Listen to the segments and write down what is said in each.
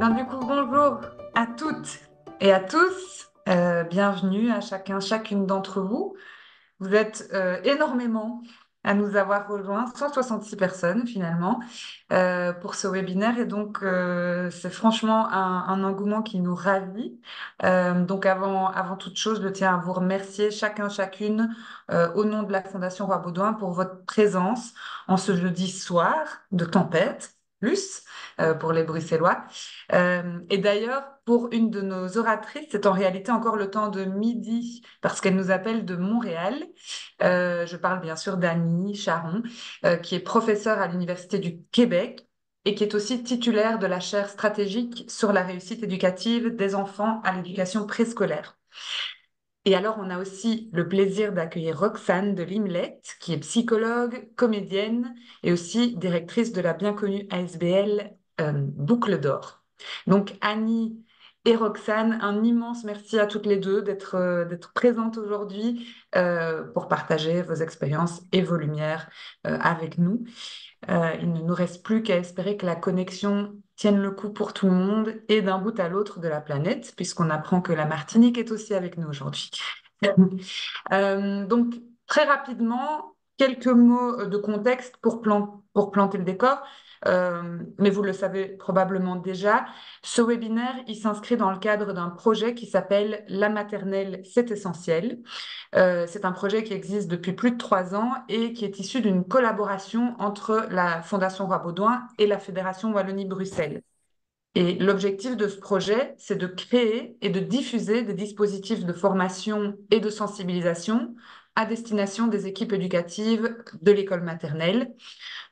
Bonjour à toutes et à tous. Bienvenue à chacun, chacune d'entre vous. Vous êtes énormément à nous avoir rejoints, 166 personnes finalement, pour ce webinaire. Et donc, c'est franchement un engouement qui nous ravit. Donc, avant toute chose, je tiens à vous remercier chacun, chacune, au nom de la Fondation Roi Baudouin, pour votre présence en ce jeudi soir de tempête, plus pour les Bruxellois. Et d'ailleurs, pour une de nos oratrices, c'est en réalité encore le temps de midi, parce qu'elle nous appelle de Montréal. Je parle bien sûr d'Annie Charon, qui est professeure à l'Université du Québec et qui est aussi titulaire de la chaire stratégique sur la réussite éducative des enfants à l'éducation préscolaire. Et alors, on a aussi le plaisir d'accueillir Roxane de Limlet, qui est psychologue, comédienne et aussi directrice de la bien connue ASBL Boucle d'Or. Donc, Annie et Roxane, un immense merci à toutes les deux d'être présentes aujourd'hui pour partager vos expériences et vos lumières avec nous. Il ne nous reste plus qu'à espérer que la connexion tienne le coup pour tout le monde et d'un bout à l'autre de la planète, puisqu'on apprend que la Martinique est aussi avec nous aujourd'hui. Donc, très rapidement, quelques mots de contexte pour planter le décor. Mais vous le savez probablement déjà, ce webinaire, il s'inscrit dans le cadre d'un projet qui s'appelle La maternelle, c'est essentiel. C'est un projet qui existe depuis plus de 3 ans et qui est issu d'une collaboration entre la Fondation Roi Baudouin et la Fédération Wallonie-Bruxelles. Et l'objectif de ce projet, c'est de créer et de diffuser des dispositifs de formation et de sensibilisation à destination des équipes éducatives de l'école maternelle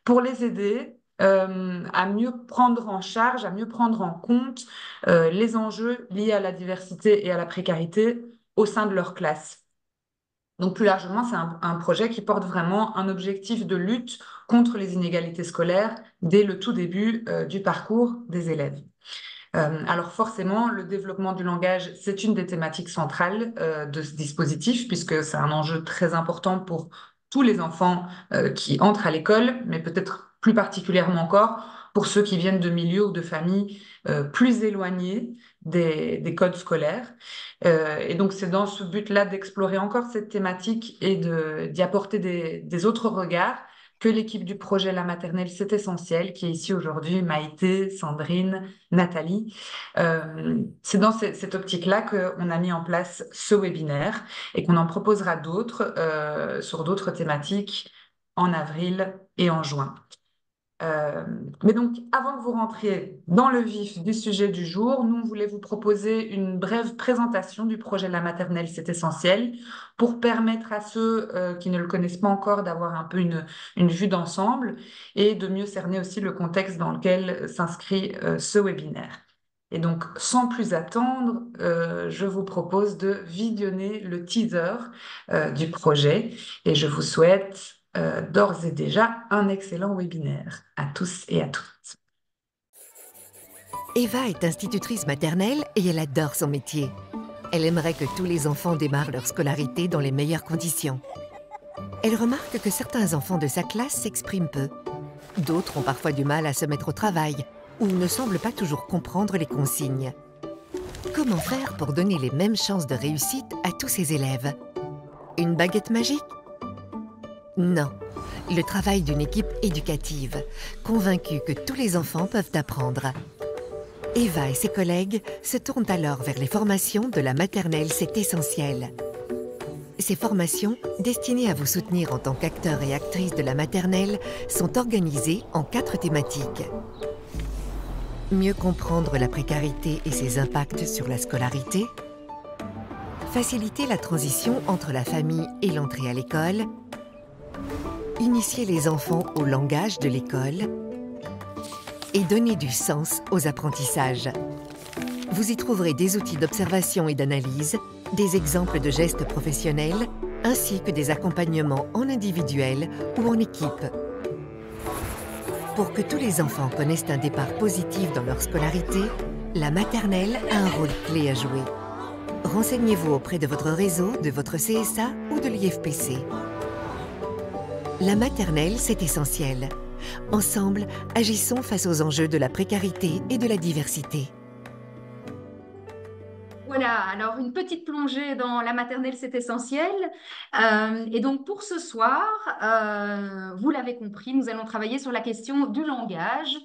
pour les aider à mieux prendre en charge, à mieux prendre en compte les enjeux liés à la diversité et à la précarité au sein de leur classe. Donc plus largement, c'est un projet qui porte vraiment un objectif de lutte contre les inégalités scolaires dès le tout début du parcours des élèves. Alors forcément, le développement du langage, c'est une des thématiques centrales de ce dispositif, puisque c'est un enjeu très important pour tous les enfants qui entrent à l'école, mais peut-être plus particulièrement encore pour ceux qui viennent de milieux ou de familles plus éloignés des codes scolaires. Et donc c'est dans ce but-là d'explorer encore cette thématique et d'y apporter des autres regards que l'équipe du projet La Maternelle, c'est essentiel, qui est ici aujourd'hui, Maïté, Sandrine, Nathalie. C'est dans cette optique-là qu'on a mis en place ce webinaire et qu'on en proposera d'autres sur d'autres thématiques en avril et en juin. Mais donc, avant que vous rentriez dans le vif du sujet du jour, nous, on voulait vous proposer une brève présentation du projet La Maternelle, c'est essentiel, pour permettre à ceux qui ne le connaissent pas encore d'avoir un peu une vue d'ensemble et de mieux cerner aussi le contexte dans lequel s'inscrit ce webinaire. Et donc, sans plus attendre, je vous propose de visionner le teaser du projet et je vous souhaite d'ores et déjà un excellent webinaire à tous et à toutes. Eva est institutrice maternelle et elle adore son métier. Elle aimerait que tous les enfants démarrent leur scolarité dans les meilleures conditions. Elle remarque que certains enfants de sa classe s'expriment peu. D'autres ont parfois du mal à se mettre au travail ou ne semblent pas toujours comprendre les consignes. Comment faire pour donner les mêmes chances de réussite à tous ces élèves? Une baguette magique? Non, le travail d'une équipe éducative, convaincue que tous les enfants peuvent apprendre. Eva et ses collègues se tournent alors vers les formations de la maternelle, c'est essentiel. Ces formations, destinées à vous soutenir en tant qu'acteur et actrice de la maternelle, sont organisées en 4 thématiques. Mieux comprendre la précarité et ses impacts sur la scolarité, faciliter la transition entre la famille et l'entrée à l'école, initier les enfants au langage de l'école et donner du sens aux apprentissages. Vous y trouverez des outils d'observation et d'analyse, des exemples de gestes professionnels, ainsi que des accompagnements en individuel ou en équipe. Pour que tous les enfants connaissent un départ positif dans leur scolarité, la maternelle a un rôle clé à jouer. Renseignez-vous auprès de votre réseau, de votre CSA ou de l'IFPC. La maternelle, c'est essentiel. Ensemble, agissons face aux enjeux de la précarité et de la diversité. Voilà, alors une petite plongée dans la maternelle, c'est essentiel. Et donc pour ce soir, vous l'avez compris, nous allons travailler sur la question du langage.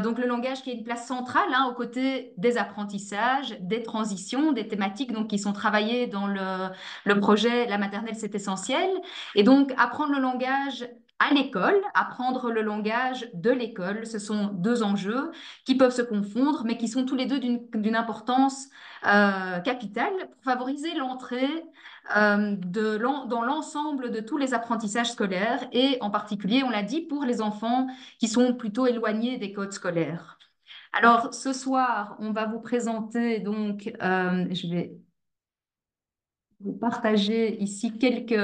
Donc le langage qui a une place centrale aux côtés des apprentissages, des transitions, des thématiques donc, qui sont travaillées dans le projet La maternelle, c'est essentiel. Et donc apprendre le langage à l'école, apprendre le langage de l'école, ce sont deux enjeux qui peuvent se confondre, mais qui sont tous les deux d'une importance capitale pour favoriser l'entrée dans l'ensemble de tous les apprentissages scolaires et en particulier, on l'a dit, pour les enfants qui sont plutôt éloignés des codes scolaires. Alors, ce soir, on va vous présenter, donc, je vais vous partager ici quelques...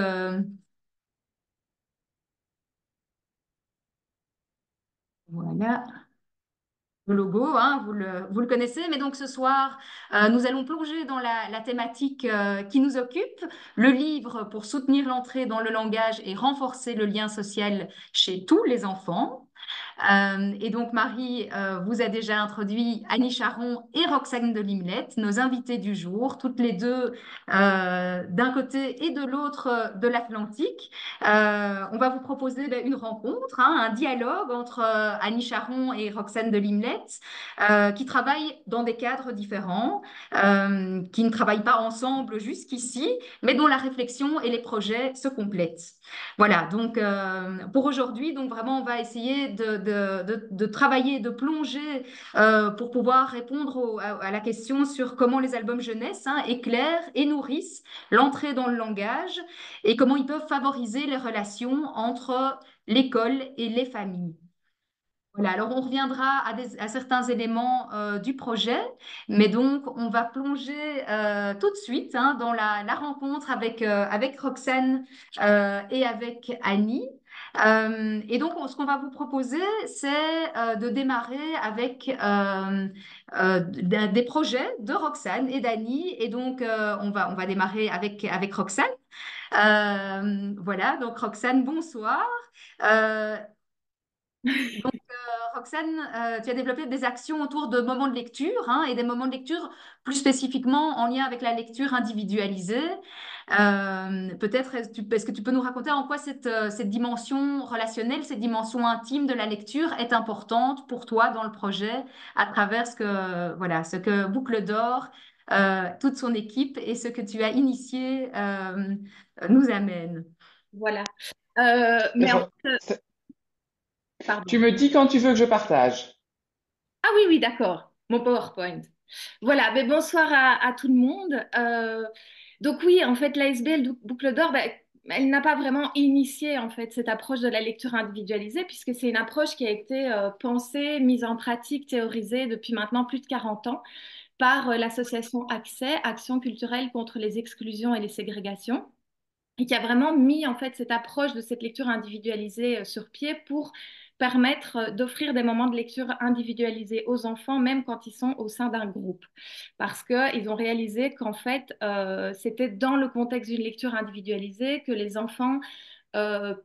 Voilà. Le logo, vous le connaissez, mais donc ce soir, nous allons plonger dans la thématique qui nous occupe, le livre pour soutenir l'entrée dans le langage et renforcer le lien social chez tous les enfants. Et donc, Marie vous a déjà introduit Annie Charon et Roxane de Limlette, nos invités du jour, toutes les deux d'un côté et de l'autre de l'Atlantique. On va vous proposer une rencontre, un dialogue entre Annie Charon et Roxane de Limlette, qui travaillent dans des cadres différents, qui ne travaillent pas ensemble jusqu'ici, mais dont la réflexion et les projets se complètent. Voilà, donc pour aujourd'hui, donc vraiment, on va essayer de travailler, de plonger pour pouvoir répondre à la question sur comment les albums jeunesse éclairent et nourrissent l'entrée dans le langage et comment ils peuvent favoriser les relations entre l'école et les familles. Voilà, alors on reviendra à certains éléments du projet, mais donc on va plonger tout de suite dans la rencontre avec Roxane et avec Annie. Et donc ce qu'on va vous proposer, c'est de démarrer avec des projets de Roxane et d'Annie. Et donc on va démarrer avec Roxane. Voilà, donc Roxane, bonsoir. Euh, Roxane, tu as développé des actions autour de moments de lecture et des moments de lecture plus spécifiquement en lien avec la lecture individualisée. Peut-être, est-ce que tu peux nous raconter en quoi cette dimension relationnelle, cette dimension intime de la lecture est importante pour toi dans le projet à travers ce que Boucle d'Or, toute son équipe et ce que tu as initié nous amène. Voilà. C'est Mais en Ro- fait, c'est- pardon. Tu me dis quand tu veux que je partage. Ah oui, oui, d'accord. Mon PowerPoint. Voilà, mais bonsoir à tout le monde. Donc oui, en fait, l'ASBL Boucle d'Or, elle n'a pas vraiment initié en fait cette approche de la lecture individualisée, puisque c'est une approche qui a été pensée, mise en pratique, théorisée depuis maintenant plus de 40 ans par l'association Accès, Action culturelle contre les exclusions et les ségrégations, et qui a vraiment mis en fait cette approche de cette lecture individualisée sur pied pour permettre d'offrir des moments de lecture individualisés aux enfants, même quand ils sont au sein d'un groupe. Parce qu'ils ont réalisé qu'en fait, c'était dans le contexte d'une lecture individualisée que les enfants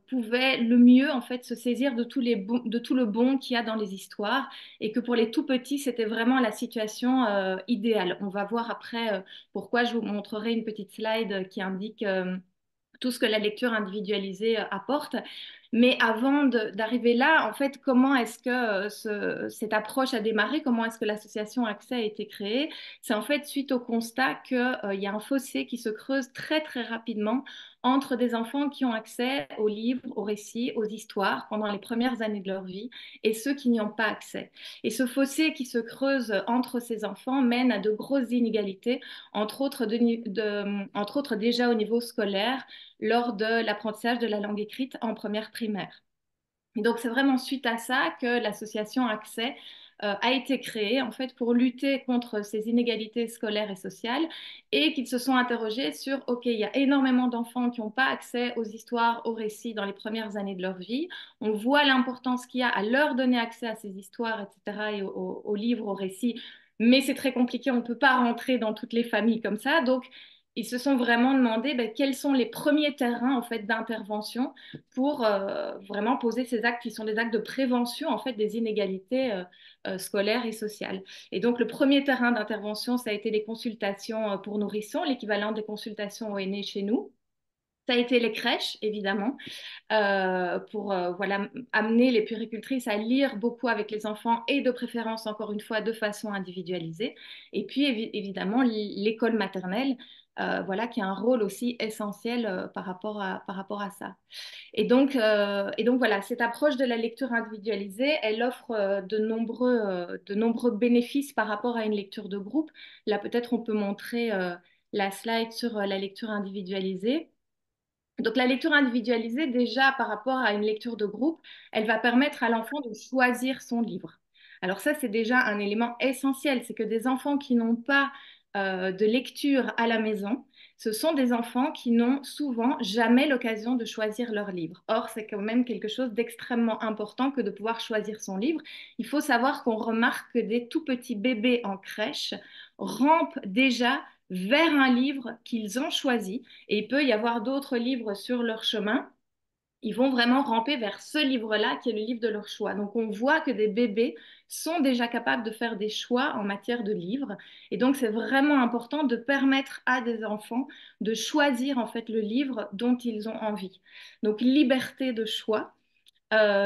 pouvaient le mieux en fait se saisir de tout le bon qu'il y a dans les histoires et que pour les tout petits, c'était vraiment la situation idéale. On va voir après pourquoi je vous montrerai une petite slide qui indique tout ce que la lecture individualisée apporte. Mais avant d'arriver là, en fait, comment est-ce que cette approche a démarré? Comment est-ce que l'association Accès a été créée? C'est en fait suite au constat qu'il y a un fossé qui se creuse très, très rapidement entre des enfants qui ont accès aux livres, aux récits, aux histoires pendant les premières années de leur vie et ceux qui n'y ont pas accès. Et ce fossé qui se creuse entre ces enfants mène à de grosses inégalités, entre autres, entre autres déjà au niveau scolaire, lors de l'apprentissage de la langue écrite en première primaire. Et donc, c'est vraiment suite à ça que l'association Accès a été créée en fait pour lutter contre ces inégalités scolaires et sociales et qu'ils se sont interrogés sur, OK, il y a énormément d'enfants qui n'ont pas accès aux histoires, aux récits dans les premières années de leur vie. On voit l'importance qu'il y a à leur donner accès à ces histoires, etc., et aux livres, aux récits, mais c'est très compliqué, on ne peut pas rentrer dans toutes les familles comme ça. Donc, ils se sont vraiment demandé quels sont les premiers terrains en fait d'intervention pour vraiment poser ces actes qui sont des actes de prévention en fait des inégalités scolaires et sociales. Et donc le premier terrain d'intervention, ça a été les consultations pour nourrissons, l'équivalent des consultations au aînés chez nous. Ça a été les crèches, évidemment, pour voilà, amener les puéricultrices à lire beaucoup avec les enfants et de préférence, encore une fois, de façon individualisée. Et puis, évidemment, l'école maternelle, voilà, qui a un rôle aussi essentiel par rapport à ça. Et donc voilà, cette approche de la lecture individualisée, elle offre de nombreux bénéfices par rapport à une lecture de groupe. Là, peut-être on peut montrer la slide sur la lecture individualisée. Donc, la lecture individualisée, déjà par rapport à une lecture de groupe, elle va permettre à l'enfant de choisir son livre. Alors ça, c'est déjà un élément essentiel, c'est que des enfants qui n'ont pas de lecture à la maison, ce sont des enfants qui n'ont souvent jamais l'occasion de choisir leur livre. Or, c'est quand même quelque chose d'extrêmement important que de pouvoir choisir son livre. Il faut savoir qu'on remarque que des tout petits bébés en crèche rampent déjà vers un livre qu'ils ont choisi et il peut y avoir d'autres livres sur leur chemin. Ils vont vraiment ramper vers ce livre-là qui est le livre de leur choix. Donc on voit que des bébés sont déjà capables de faire des choix en matière de livres. Et donc c'est vraiment important de permettre à des enfants de choisir en fait le livre dont ils ont envie. Donc liberté de choix.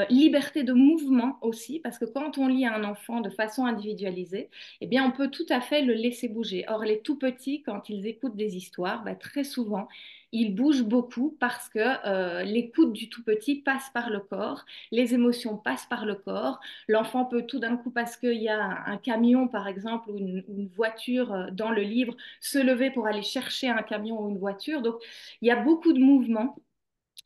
Liberté de mouvement aussi, parce que quand on lit à un enfant de façon individualisée, eh bien, on peut tout à fait le laisser bouger. Or, les tout petits, quand ils écoutent des histoires, très souvent, ils bougent beaucoup parce que l'écoute du tout petit passe par le corps, les émotions passent par le corps. L'enfant peut tout d'un coup, parce qu'il y a un camion, par exemple, ou une voiture dans le livre, se lever pour aller chercher un camion ou une voiture. Donc, il y a beaucoup de mouvements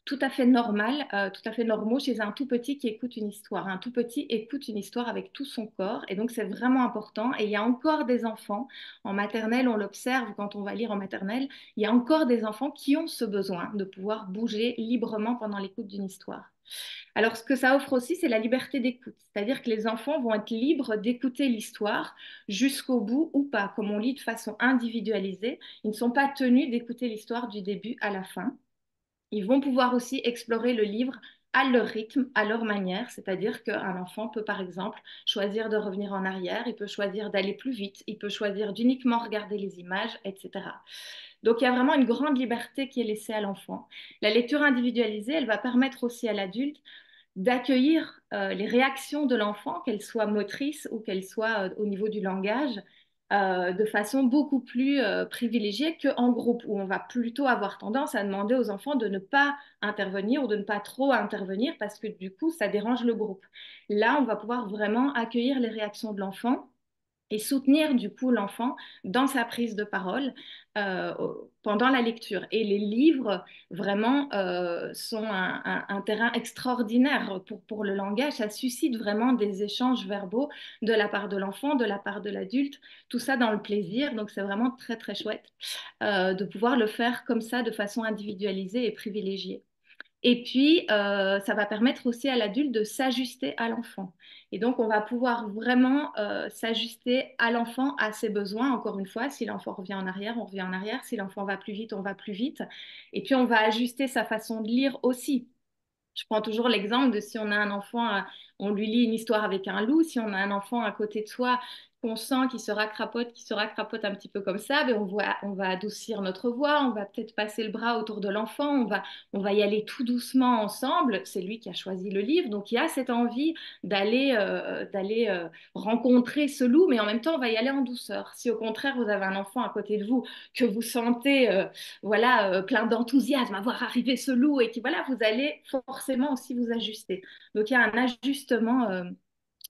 tout à fait normal, tout à fait normaux chez un tout petit qui écoute une histoire. Un tout petit écoute une histoire avec tout son corps et donc c'est vraiment important. Et il y a encore des enfants, en maternelle, on l'observe quand on va lire en maternelle, il y a encore des enfants qui ont ce besoin de pouvoir bouger librement pendant l'écoute d'une histoire. Alors, ce que ça offre aussi, c'est la liberté d'écoute. C'est-à-dire que les enfants vont être libres d'écouter l'histoire jusqu'au bout ou pas. Comme on lit de façon individualisée, ils ne sont pas tenus d'écouter l'histoire du début à la fin. Ils vont pouvoir aussi explorer le livre à leur rythme, à leur manière, c'est-à-dire qu'un enfant peut par exemple choisir de revenir en arrière, il peut choisir d'aller plus vite, il peut choisir d'uniquement regarder les images, etc. Donc il y a vraiment une grande liberté qui est laissée à l'enfant. La lecture individualisée, elle va permettre aussi à l'adulte d'accueillir les réactions de l'enfant, qu'elles soient motrices ou qu'elles soient au niveau du langage, de façon beaucoup plus privilégiée qu'en groupe, où on va plutôt avoir tendance à demander aux enfants de ne pas intervenir ou de ne pas trop intervenir parce que du coup, ça dérange le groupe. Là, on va pouvoir vraiment accueillir les réactions de l'enfant et soutenir du coup l'enfant dans sa prise de parole euh, pendant la lecture. Et les livres vraiment sont un terrain extraordinaire pour le langage. Ça suscite vraiment des échanges verbaux de la part de l'enfant, de la part de l'adulte, tout ça dans le plaisir. Donc c'est vraiment très très chouette de pouvoir le faire comme ça de façon individualisée et privilégiée. Et puis, ça va permettre aussi à l'adulte de s'ajuster à l'enfant. Et donc, on va pouvoir vraiment s'ajuster à l'enfant, à ses besoins. Encore une fois, si l'enfant revient en arrière, on revient en arrière. Si l'enfant va plus vite, on va plus vite. Et puis, on va ajuster sa façon de lire aussi. Je prends toujours l'exemple de si on a un enfant, on lui lit une histoire avec un loup, si on a un enfant à côté de soi qu'on sent qui se racrapote un petit peu comme ça, ben on va adoucir notre voix, on va peut-être passer le bras autour de l'enfant, on va y aller tout doucement ensemble. C'est lui qui a choisi le livre, donc il y a cette envie d'aller rencontrer ce loup, mais en même temps on va y aller en douceur. Si au contraire vous avez un enfant à côté de vous que vous sentez voilà, plein d'enthousiasme à voir arriver ce loup et qui, voilà, vous allez forcément aussi vous ajuster. Donc, il y a un ajustement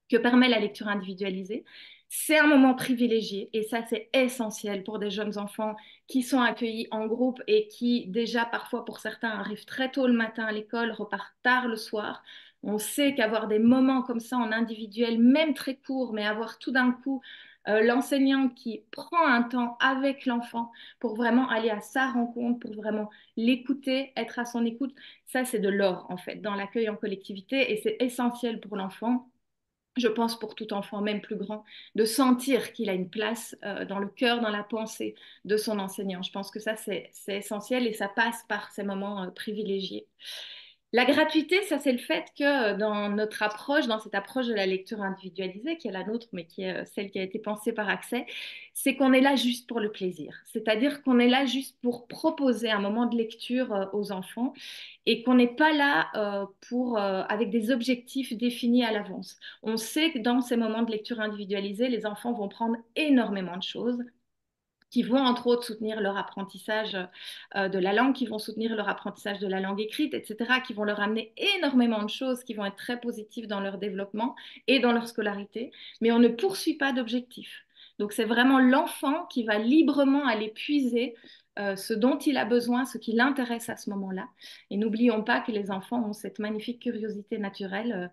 que permet la lecture individualisée. C'est un moment privilégié et ça, c'est essentiel pour des jeunes enfants qui sont accueillis en groupe et qui, déjà, parfois, pour certains, arrivent très tôt le matin à l'école, repartent tard le soir. On sait qu'avoir des moments comme ça en individuel, même très courts, mais avoir tout d'un coup l'enseignant qui prend un temps avec l'enfant pour vraiment aller à sa rencontre, pour vraiment l'écouter, être à son écoute, ça, c'est de l'or, en fait, dans l'accueil en collectivité et c'est essentiel pour l'enfant je pense pour tout enfant, même plus grand, de sentir qu'il a une place dans le cœur, dans la pensée de son enseignant. Je pense que ça, c'est essentiel et ça passe par ces moments privilégiés. La gratuité, ça c'est le fait que dans notre approche, dans cette approche de la lecture individualisée, qui est la nôtre, mais qui est celle qui a été pensée par Accès, c'est qu'on est là juste pour le plaisir. C'est-à-dire qu'on est là juste pour proposer un moment de lecture aux enfants et qu'on n'est pas là avec des objectifs définis à l'avance. On sait que dans ces moments de lecture individualisée, les enfants vont prendre énormément de choses qui vont entre autres soutenir leur apprentissage de la langue, qui vont soutenir leur apprentissage de la langue écrite, etc., qui vont leur amener énormément de choses qui vont être très positives dans leur développement et dans leur scolarité, mais on ne poursuit pas d'objectifs. Donc c'est vraiment l'enfant qui va librement aller puiser ce dont il a besoin, ce qui l'intéresse à ce moment-là. Et n'oublions pas que les enfants ont cette magnifique curiosité naturelle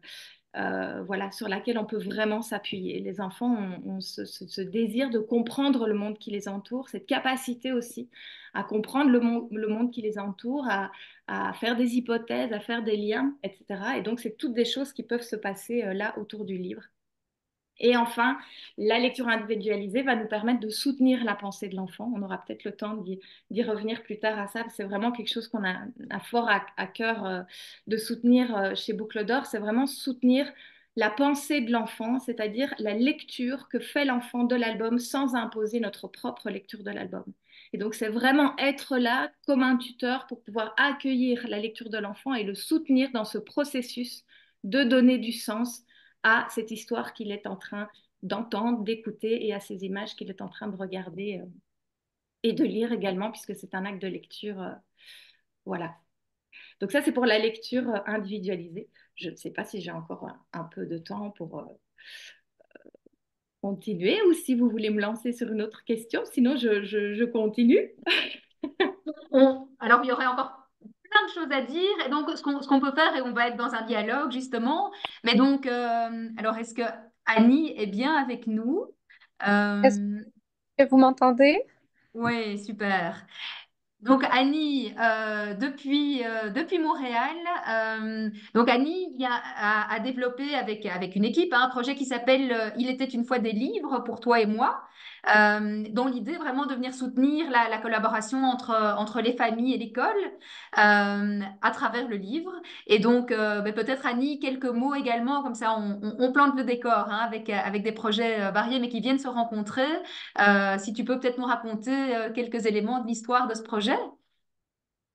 voilà, sur laquelle on peut vraiment s'appuyer. Les enfants ont ce désir de comprendre le monde qui les entoure, cette capacité aussi à comprendre le monde qui les entoure, à faire des hypothèses, à faire des liens, etc. Et donc, c'est toutes des choses qui peuvent se passer là autour du livre. Et enfin, la lecture individualisée va nous permettre de soutenir la pensée de l'enfant. On aura peut-être le temps d'y revenir plus tard à ça. C'est vraiment quelque chose qu'on a fort à cœur de soutenir chez Boucle d'Or. C'est vraiment soutenir la pensée de l'enfant, c'est-à-dire la lecture que fait l'enfant de l'album sans imposer notre propre lecture de l'album. Et donc, c'est vraiment être là comme un tuteur pour pouvoir accueillir la lecture de l'enfant et le soutenir dans ce processus de donner du sens à cette histoire qu'il est en train d'entendre, d'écouter et à ces images qu'il est en train de regarder et de lire également, puisque c'est un acte de lecture. Voilà. Donc ça, c'est pour la lecture individualisée. Je ne sais pas si j'ai encore un peu de temps pour continuer ou si vous voulez me lancer sur une autre question. Sinon, je continue. Alors, il y aurait encore plein de choses à dire. Et donc, ce qu'on peut faire, et on va être dans un dialogue, justement. Mais donc, alors, est-ce que Annie est bien avec nous? Est-ce Euh, que vous m'entendez? oui, super. Donc Annie, depuis Montréal, donc Annie a développé avec une équipe hein, un projet qui s'appelle Il était une fois des livres pour toi et moi, dont l'idée est vraiment de venir soutenir la collaboration entre les familles et l'école à travers le livre. Et donc ben, peut-être Annie, quelques mots également, comme ça on plante le décor hein, avec des projets variés mais qui viennent se rencontrer. Si tu peux peut-être nous raconter quelques éléments de l'histoire de ce projet.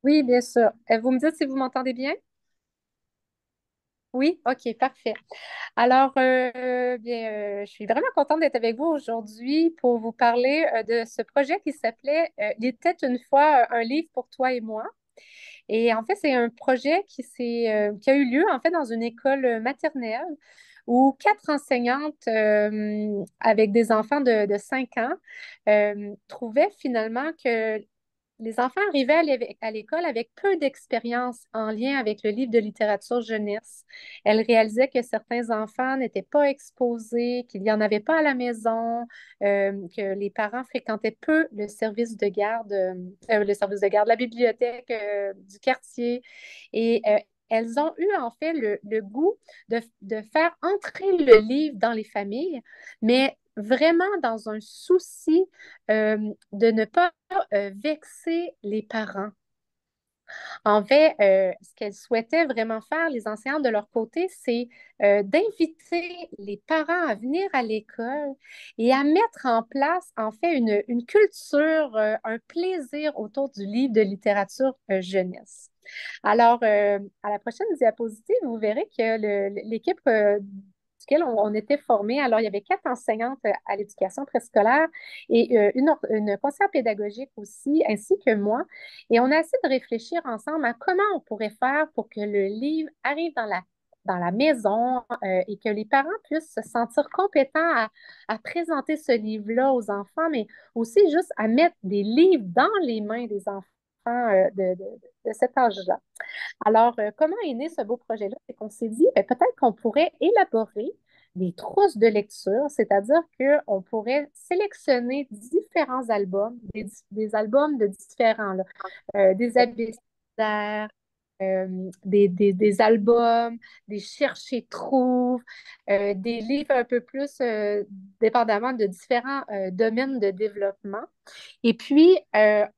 Oui, bien sûr. Vous me dites si vous m'entendez bien? Oui, ok, parfait. Alors, je suis vraiment contente d'être avec vous aujourd'hui pour vous parler de ce projet qui s'appelait Il était une fois un livre pour toi et moi. Et en fait, c'est un projet qui a eu lieu en fait dans une école maternelle où quatre enseignantes avec des enfants de 5 ans trouvaient finalement que les enfants arrivaient à l'école avec peu d'expérience en lien avec le livre de littérature jeunesse. Elles réalisaient que certains enfants n'étaient pas exposés, qu'il n'y en avait pas à la maison, que les parents fréquentaient peu le service de garde, la bibliothèque du quartier. Et elles ont eu en fait le goût de faire entrer le livre dans les familles, mais vraiment dans un souci de ne pas vexer les parents. En fait, ce qu'elles souhaitaient vraiment faire, les enseignants de leur côté, c'est d'inviter les parents à venir à l'école et à mettre en place, en fait, une culture, un plaisir autour du livre de littérature jeunesse. Alors, à la prochaine diapositive, vous verrez que l'équipe duquel on était formés, alors il y avait quatre enseignantes à l'éducation préscolaire et une conseillère pédagogique aussi, ainsi que moi. Et on a essayé de réfléchir ensemble à comment on pourrait faire pour que le livre arrive dans la maison et que les parents puissent se sentir compétents à présenter ce livre-là aux enfants, mais aussi juste à mettre des livres dans les mains des enfants de cet âge-là. Alors, comment est né ce beau projet-là? C'est qu'on s'est dit, ben, peut-être qu'on pourrait élaborer des trousses de lecture, c'est-à-dire qu'on pourrait sélectionner différents albums, des albums de différents, là, des abécédaires, des albums, des chercher-trouve, des livres un peu plus dépendamment de différents domaines de développement. Et puis,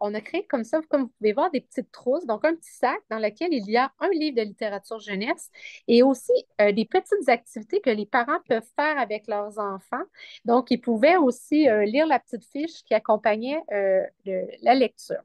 on a créé comme ça, comme vous pouvez voir, des petites trousses, donc un petit sac dans lequel il y a un livre de littérature jeunesse et aussi des petites activités que les parents peuvent faire avec leurs enfants. Donc, ils pouvaient aussi lire la petite fiche qui accompagnait la lecture.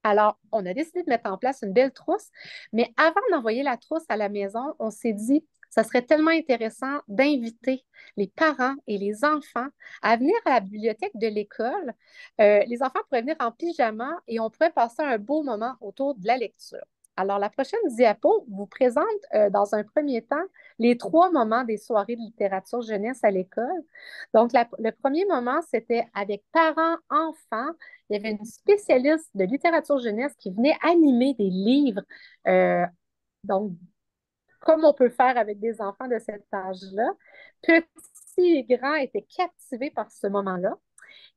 Alors, on a décidé de mettre en place une belle trousse, mais avant d'envoyer la trousse à la maison, on s'est dit, ça serait tellement intéressant d'inviter les parents et les enfants à venir à la bibliothèque de l'école. Les enfants pourraient venir en pyjama et on pourrait passer un beau moment autour de la lecture. Alors, la prochaine diapo vous présente dans un premier temps les 3 moments des soirées de littérature jeunesse à l'école. Donc, le premier moment, c'était avec parents, enfants. Il y avait une spécialiste de littérature jeunesse qui venait animer des livres, euh, donc comme on peut faire avec des enfants de cet âge-là. Petits et grands étaient captivés par ce moment-là.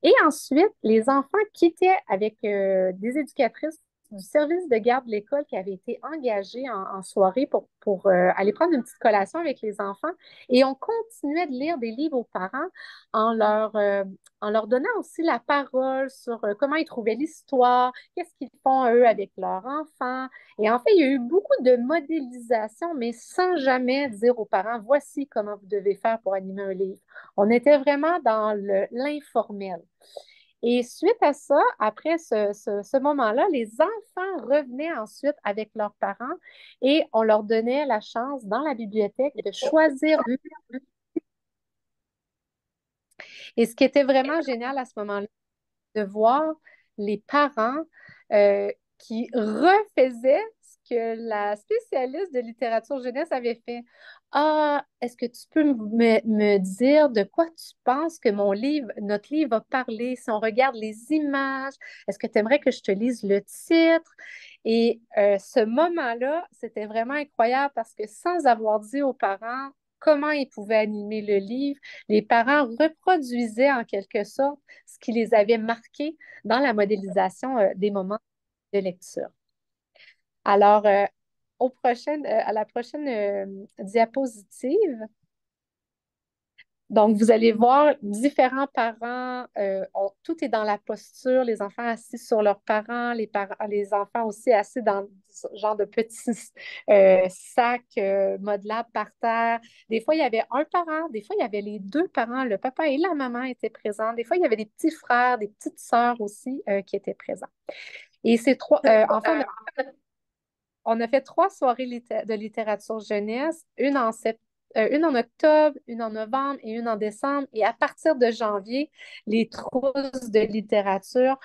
Et ensuite, les enfants quittaient avec des éducatrices du service de garde de l'école qui avaient été engagées en soirée pour aller prendre une petite collation avec les enfants. Et on continuait de lire des livres aux parents en leur, euh, en leur donnant aussi la parole sur comment ils trouvaient l'histoire, qu'est-ce qu'ils font eux avec leurs enfants. Et en fait, il y a eu beaucoup de modélisation, mais sans jamais dire aux parents, voici comment vous devez faire pour animer un livre. On était vraiment dans l'informel. Et suite à ça, après ce moment-là, les enfants revenaient ensuite avec leurs parents et on leur donnait la chance dans la bibliothèque de choisir. Et ce qui était vraiment génial à ce moment-là, de voir les parents qui refaisaient ce que la spécialiste de littérature jeunesse avait fait. Ah, est-ce que tu peux me dire de quoi tu penses que notre livre va parler? Si on regarde les images, est-ce que tu aimerais que je te lise le titre? Et ce moment-là, c'était vraiment incroyable parce que sans avoir dit aux parents comment ils pouvaient animer le livre, les parents reproduisaient en quelque sorte ce qui les avait marqués dans la modélisation des moments de lecture. Alors, à la prochaine diapositive, donc, vous allez voir différents parents, tout est dans la posture, les enfants assis sur leurs parents, les enfants aussi assis dans ce genre de petits sacs modelables par terre. Des fois, il y avait un parent, des fois, il y avait les 2 parents, le papa et la maman étaient présents. Des fois, il y avait des petits frères, des petites sœurs aussi qui étaient présents. Et ces enfin, on a fait 3 soirées de littérature jeunesse, une en octobre, une en novembre et une en décembre. Et à partir de janvier, les trousses de littérature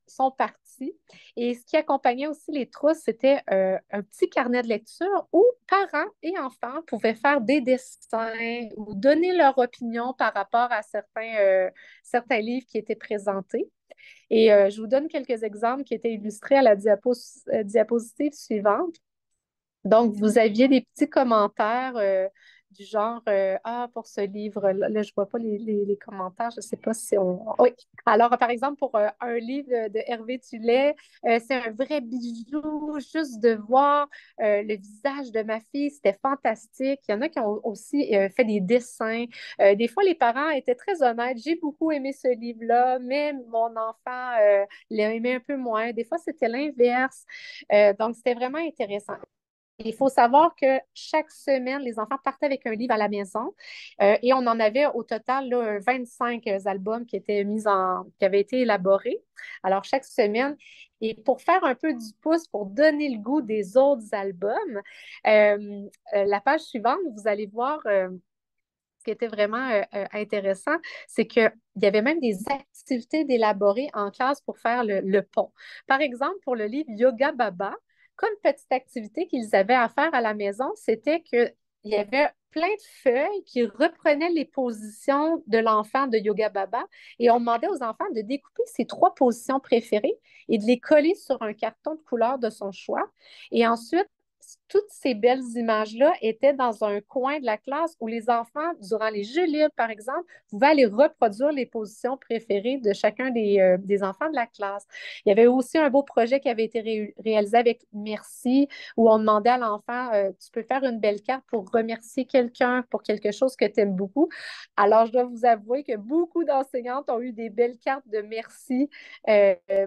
sont parties. Et ce qui accompagnait aussi les trousses, c'était un petit carnet de lecture où parents et enfants pouvaient faire des dessins ou donner leur opinion par rapport à certains livres qui étaient présentés. Et je vous donne quelques exemples qui étaient illustrés à la diapositive suivante. Donc, vous aviez des petits commentaires du genre Ah, pour ce livre-là, là, je ne vois pas les commentaires, je ne sais pas si on. Oui. Alors, par exemple, pour un livre de Hervé Tullet, c'est un vrai bijou, juste de voir le visage de ma fille, c'était fantastique. Il y en a qui ont aussi fait des dessins. Des fois, les parents étaient très honnêtes. J'ai beaucoup aimé ce livre-là, mais mon enfant l'a aimé un peu moins. Des fois, c'était l'inverse. Donc, c'était vraiment intéressant. Il faut savoir que chaque semaine, les enfants partaient avec un livre à la maison et on en avait au total là, 25 albums qui avaient été élaborés. Alors, chaque semaine, et pour faire un peu du pouce, pour donner le goût des autres albums, la page suivante, vous allez voir ce qui était vraiment intéressant, c'est qu'il y avait même des activités d'élaborer en classe pour faire le pont. Par exemple, pour le livre Yoga Baba, comme petite activité qu'ils avaient à faire à la maison, c'était qu'il y avait plein de feuilles qui reprenaient les positions de l'enfant de Yoga Baba et on demandait aux enfants de découper ses 3 positions préférées et de les coller sur un carton de couleur de son choix. Et ensuite, toutes ces belles images-là étaient dans un coin de la classe où les enfants, durant les jeux libres, par exemple, pouvaient aller reproduire les positions préférées de chacun des enfants de la classe. Il y avait aussi un beau projet qui avait été réalisé avec Merci, où on demandait à l'enfant, tu peux faire une belle carte pour remercier quelqu'un pour quelque chose que tu aimes beaucoup. Alors, je dois vous avouer que beaucoup d'enseignantes ont eu des belles cartes de merci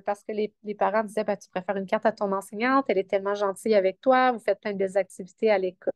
parce que les parents disaient, ben, tu préfères une carte à ton enseignante, elle est tellement gentille avec toi, vous faites plein de belles activités à l'école.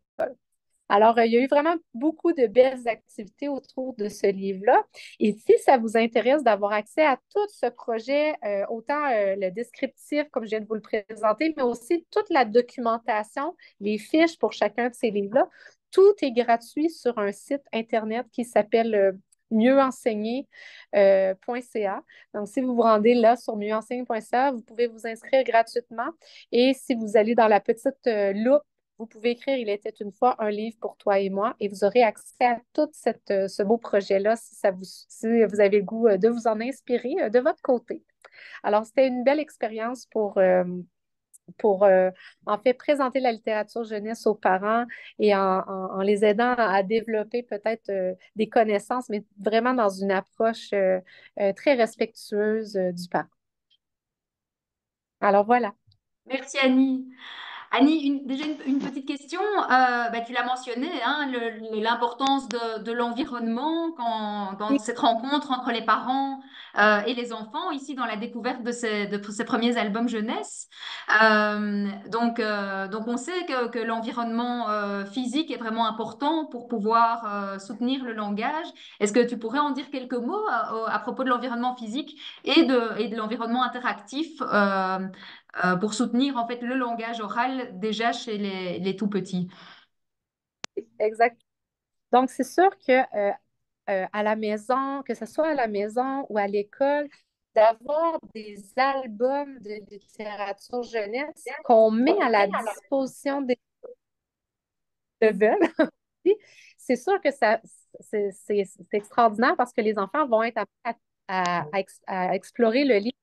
Alors, il y a eu vraiment beaucoup de belles activités autour de ce livre-là. Et si ça vous intéresse d'avoir accès à tout ce projet, autant le descriptif, comme je viens de vous le présenter, mais aussi toute la documentation, les fiches pour chacun de ces livres-là, tout est gratuit sur un site Internet qui s'appelle mieuxenseigner.ca. Donc, si vous vous rendez là sur mieuxenseigner.ca, vous pouvez vous inscrire gratuitement. Et si vous allez dans la petite loupe, vous pouvez écrire Il était une fois un livre pour toi et moi et vous aurez accès à tout ce beau projet-là si vous avez le goût de vous en inspirer de votre côté. Alors, c'était une belle expérience pour en fait présenter la littérature jeunesse aux parents et en les aidant à développer peut-être des connaissances, mais vraiment dans une approche très respectueuse du parent. Alors voilà. Merci Annie. Annie, déjà une petite question. Tu l'as mentionné, hein, l'importance de l'environnement dans cette rencontre entre les parents et les enfants, ici dans la découverte de ces premiers albums jeunesse. Donc on sait que l'environnement physique est vraiment important pour pouvoir soutenir le langage. Est-ce que tu pourrais en dire quelques mots à propos de l'environnement physique et de l'environnement interactif pour soutenir en fait le langage oral déjà chez les tout petits. Exact. Donc, c'est sûr que à la maison, que ce soit à la maison ou à l'école, d'avoir des albums de littérature jeunesse qu'on met à la disposition des veulent. C'est sûr que c'est extraordinaire parce que les enfants vont être à explorer le livre.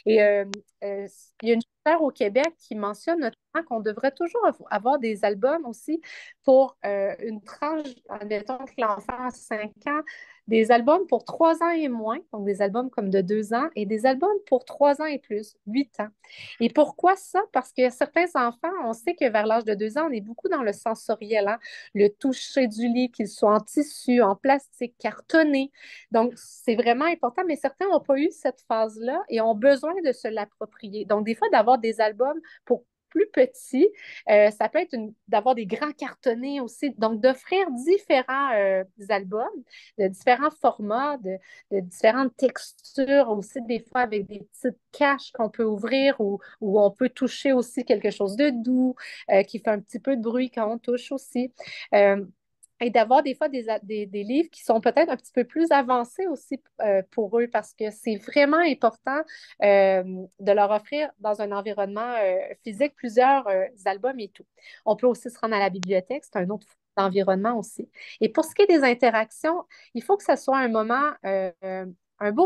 Et il y a une chaire au Québec qui mentionne notamment qu'on devrait toujours avoir des albums aussi pour une tranche, admettons que l'enfant a 5 ans, des albums pour 3 ans et moins, donc des albums comme de 2 ans, et des albums pour 3 ans et plus, 8 ans. Et pourquoi ça? Parce que certains enfants, on sait que vers l'âge de 2 ans, on est beaucoup dans le sensoriel, hein? Le toucher du livre, qu'il soit en tissu, en plastique, cartonné. Donc, c'est vraiment important, mais certains n'ont pas eu cette phase-là et ont besoin de se l'approprier. Donc, des fois, d'avoir des albums pour plus petits, ça peut être d'avoir des grands cartonnés aussi. Donc, d'offrir différents albums de différents formats, de différentes textures, aussi des fois avec des petites caches qu'on peut ouvrir où on peut toucher aussi quelque chose de doux, qui fait un petit peu de bruit quand on touche aussi. Et d'avoir des fois des livres qui sont peut-être un petit peu plus avancés aussi pour eux parce que c'est vraiment important de leur offrir dans un environnement physique plusieurs albums et tout. On peut aussi se rendre à la bibliothèque, c'est un autre environnement aussi. Et pour ce qui est des interactions, il faut que ce soit un beau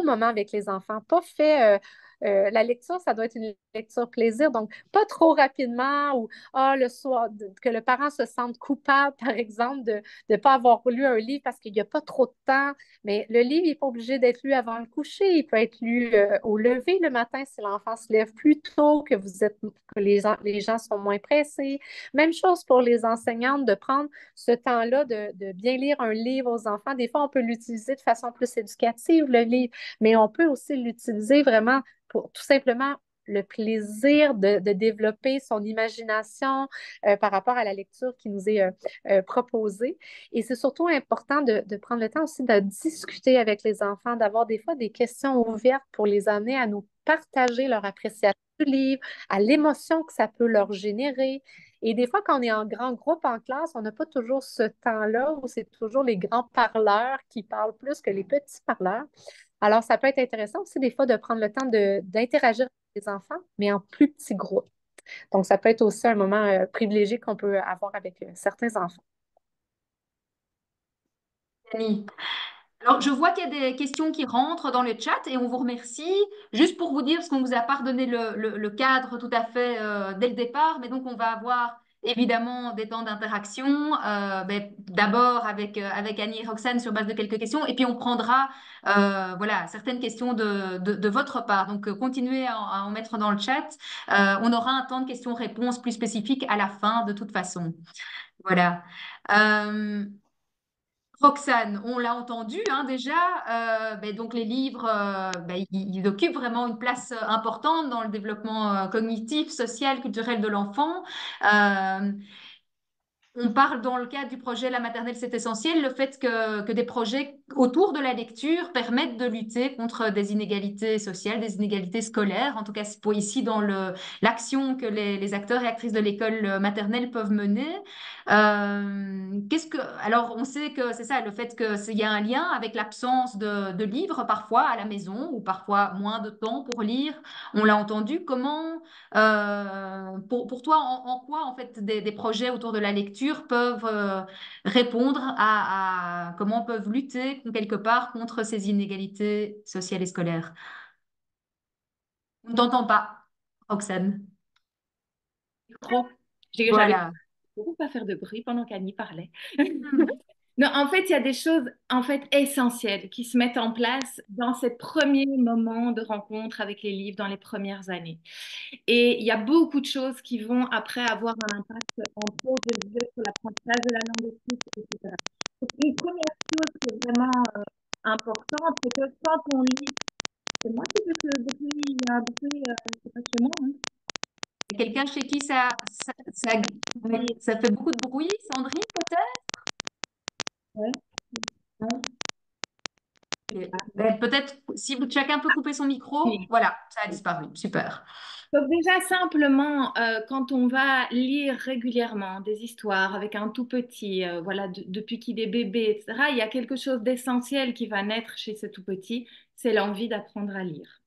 moment avec les enfants, pas fait la lecture, ça doit être une lecture plaisir, donc pas trop rapidement ou le soir, que le parent se sente coupable, par exemple, de ne pas avoir lu un livre parce qu'il n'y a pas trop de temps. Mais le livre n'est pas obligé d'être lu avant le coucher. Il peut être lu au lever le matin si l'enfant se lève plus tôt, que les gens sont moins pressés. Même chose pour les enseignantes, de prendre ce temps-là de bien lire un livre aux enfants. Des fois, on peut l'utiliser de façon plus éducative, le livre, mais on peut aussi l'utiliser vraiment pour tout simplement le plaisir de développer son imagination par rapport à la lecture qui nous est proposée. Et c'est surtout important de prendre le temps aussi de discuter avec les enfants, d'avoir des fois des questions ouvertes pour les amener à nous partager leur appréciation du livre, à l'émotion que ça peut leur générer. Et des fois, quand on est en grand groupe en classe, on n'a pas toujours ce temps-là où c'est toujours les grands parleurs qui parlent plus que les petits parleurs. Alors, ça peut être intéressant aussi des fois de prendre le temps d'interagir avec les enfants, mais en plus petits groupes. Donc, ça peut être aussi un moment privilégié qu'on peut avoir avec certains enfants. Annie. Alors, je vois qu'il y a des questions qui rentrent dans le chat et on vous remercie. Juste pour vous dire, parce qu'on ne vous a pas redonné le cadre tout à fait dès le départ, mais donc on va avoir évidemment des temps d'interaction, d'abord avec Annie et Roxane sur base de quelques questions, et puis on prendra voilà, certaines questions de votre part. Donc, continuez à en mettre dans le chat. On aura un temps de questions-réponses plus spécifique à la fin, de toute façon. Voilà. Euh, Roxane, on l'a entendu hein, déjà, donc les livres, ils occupent vraiment une place importante dans le développement cognitif, social, culturel de l'enfant. Euh, on parle dans le cadre du projet La maternelle, c'est essentiel, le fait que des projets autour de la lecture permettent de lutter contre des inégalités sociales, des inégalités scolaires. En tout cas, c'est pour ici dans l'action que les acteurs et actrices de l'école maternelle peuvent mener. Alors, on sait que c'est ça, le fait qu'il y a un lien avec l'absence de livres parfois à la maison ou parfois moins de temps pour lire. On l'a entendu. Comment pour toi, en quoi en fait des projets autour de la lecture peuvent répondre comment peuvent lutter quelque part contre ces inégalités sociales et scolaires? On ne t'entend pas, Roxane. Micro. J'avais Voilà. beaucoup pas faire de bruit pendant qu'Annie parlait. Non, en fait, il y a des choses en fait essentielles qui se mettent en place dans ces premiers moments de rencontre avec les livres, dans les premières années. Et il y a beaucoup de choses qui vont après avoir un impact, entre autres, je le disais, sur l'apprentissage de la langue écrite, etc. Donc, une première chose qui est vraiment importante, c'est que quand on lit, c'est moi qui veux que le bruit, il y a un bruit, c'est pas chez moi, hein. Quelqu'un chez qui ça fait beaucoup de bruit, Sandrine, peut-être? Ouais. Non. Peut-être si chacun peut couper son micro, Oui. voilà, ça a disparu. Super. Donc déjà simplement, quand on va lire régulièrement des histoires avec un tout petit, voilà, depuis qu'il est bébé, etc., il y a quelque chose d'essentiel qui va naître chez ce tout petit, c'est l'envie d'apprendre à lire.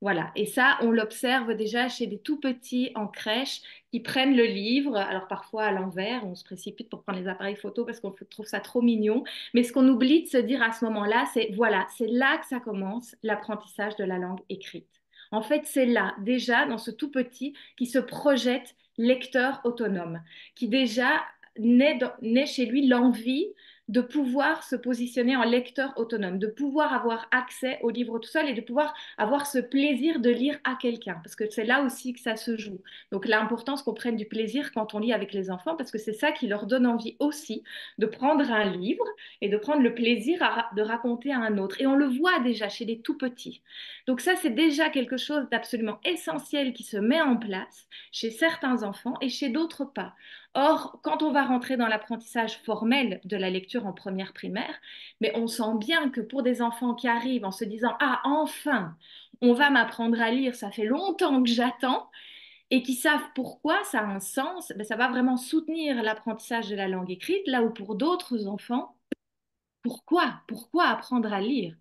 Voilà, et ça, on l'observe déjà chez des tout petits en crèche qui prennent le livre, alors parfois à l'envers, on se précipite pour prendre les appareils photo parce qu'on trouve ça trop mignon, mais ce qu'on oublie de se dire à ce moment-là, c'est voilà, c'est là que ça commence l'apprentissage de la langue écrite. En fait, c'est là, déjà, dans ce tout petit, qui se projette lecteur autonome, qui déjà naît chez lui l'envie de pouvoir se positionner en lecteur autonome, de pouvoir avoir accès au livre tout seul et de pouvoir avoir ce plaisir de lire à quelqu'un, parce que c'est là aussi que ça se joue. Donc l'importance qu'on prenne du plaisir quand on lit avec les enfants, parce que c'est ça qui leur donne envie aussi de prendre un livre et de prendre le plaisir de raconter à un autre. Et on le voit déjà chez les tout petits. Donc ça, c'est déjà quelque chose d'absolument essentiel qui se met en place chez certains enfants et chez d'autres pas. Or, quand on va rentrer dans l'apprentissage formel de la lecture en première primaire, mais on sent bien que pour des enfants qui arrivent en se disant ah, enfin, on va m'apprendre à lire, ça fait longtemps que j'attends, et qui savent pourquoi ça a un sens, ben, ça va vraiment soutenir l'apprentissage de la langue écrite, là où pour d'autres enfants, pourquoi apprendre à lire?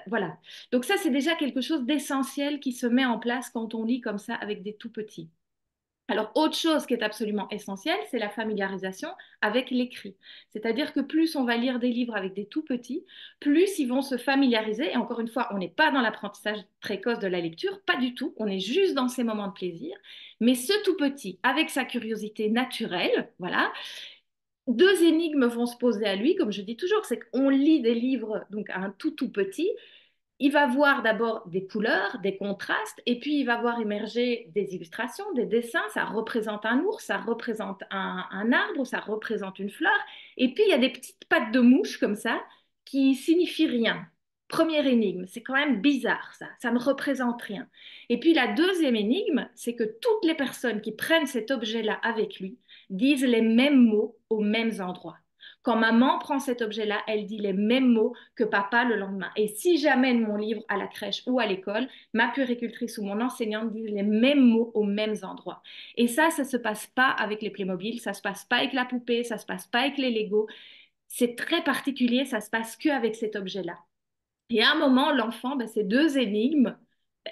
Voilà. Donc ça, c'est déjà quelque chose d'essentiel qui se met en place quand on lit comme ça avec des tout petits. Alors, autre chose qui est absolument essentielle, c'est la familiarisation avec l'écrit. C'est-à-dire que plus on va lire des livres avec des tout petits, plus ils vont se familiariser. Et encore une fois, on n'est pas dans l'apprentissage précoce de la lecture, pas du tout. On est juste dans ces moments de plaisir. Mais ce tout petit, avec sa curiosité naturelle, voilà, deux énigmes vont se poser à lui, comme je dis toujours, c'est qu'on lit des livres donc à un tout petit, il va voir d'abord des couleurs, des contrastes, et puis il va voir émerger des illustrations, des dessins. Ça représente un ours, ça représente un arbre, ça représente une fleur. Et puis il y a des petites pattes de mouche comme ça qui signifient rien. Première énigme, c'est quand même bizarre ça, ça ne représente rien. Et puis la deuxième énigme, c'est que toutes les personnes qui prennent cet objet-là avec lui disent les mêmes mots aux mêmes endroits. Quand maman prend cet objet-là, elle dit les mêmes mots que papa le lendemain. Et si j'amène mon livre à la crèche ou à l'école, ma puéricultrice ou mon enseignante dit les mêmes mots aux mêmes endroits. Et ça se passe pas avec les Playmobil, ça se passe pas avec la poupée, ça se passe pas avec les Lego. C'est très particulier, ça se passe qu'avec cet objet-là. Et à un moment, l'enfant, ben, ces deux énigmes,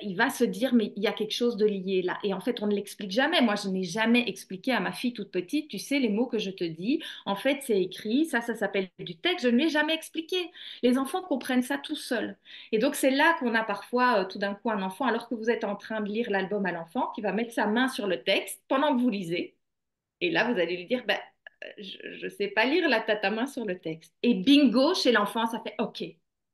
il va se dire, mais il y a quelque chose de lié là. Et en fait, on ne l'explique jamais. Moi, je n'ai jamais expliqué à ma fille toute petite, tu sais, les mots que je te dis, en fait, c'est écrit, ça s'appelle du texte. Je ne lui ai jamais expliqué. Les enfants comprennent ça tout seuls. Et donc, c'est là qu'on a parfois, tout d'un coup, un enfant, alors que vous êtes en train de lire l'album à l'enfant, qui va mettre sa main sur le texte pendant que vous lisez. Et là, vous allez lui dire, ben, je ne sais pas lire, là, t'as ta main sur le texte. Et bingo, chez l'enfant, ça fait, OK,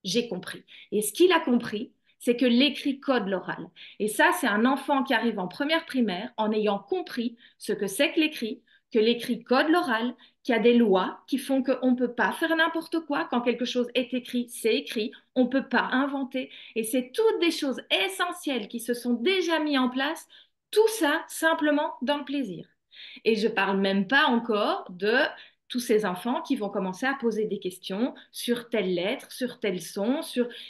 j'ai compris. Et ce qu'il a compris, c'est que l'écrit code l'oral. Et ça, c'est un enfant qui arrive en première primaire en ayant compris ce que l'écrit code l'oral, qu'il y a des lois qui font qu'on ne peut pas faire n'importe quoi. Quand quelque chose est écrit, c'est écrit. On ne peut pas inventer. Et c'est toutes des choses essentielles qui se sont déjà mises en place. Tout ça simplement dans le plaisir. Et je ne parle même pas encore de tous ces enfants qui vont commencer à poser des questions sur telle lettre, sur tel son,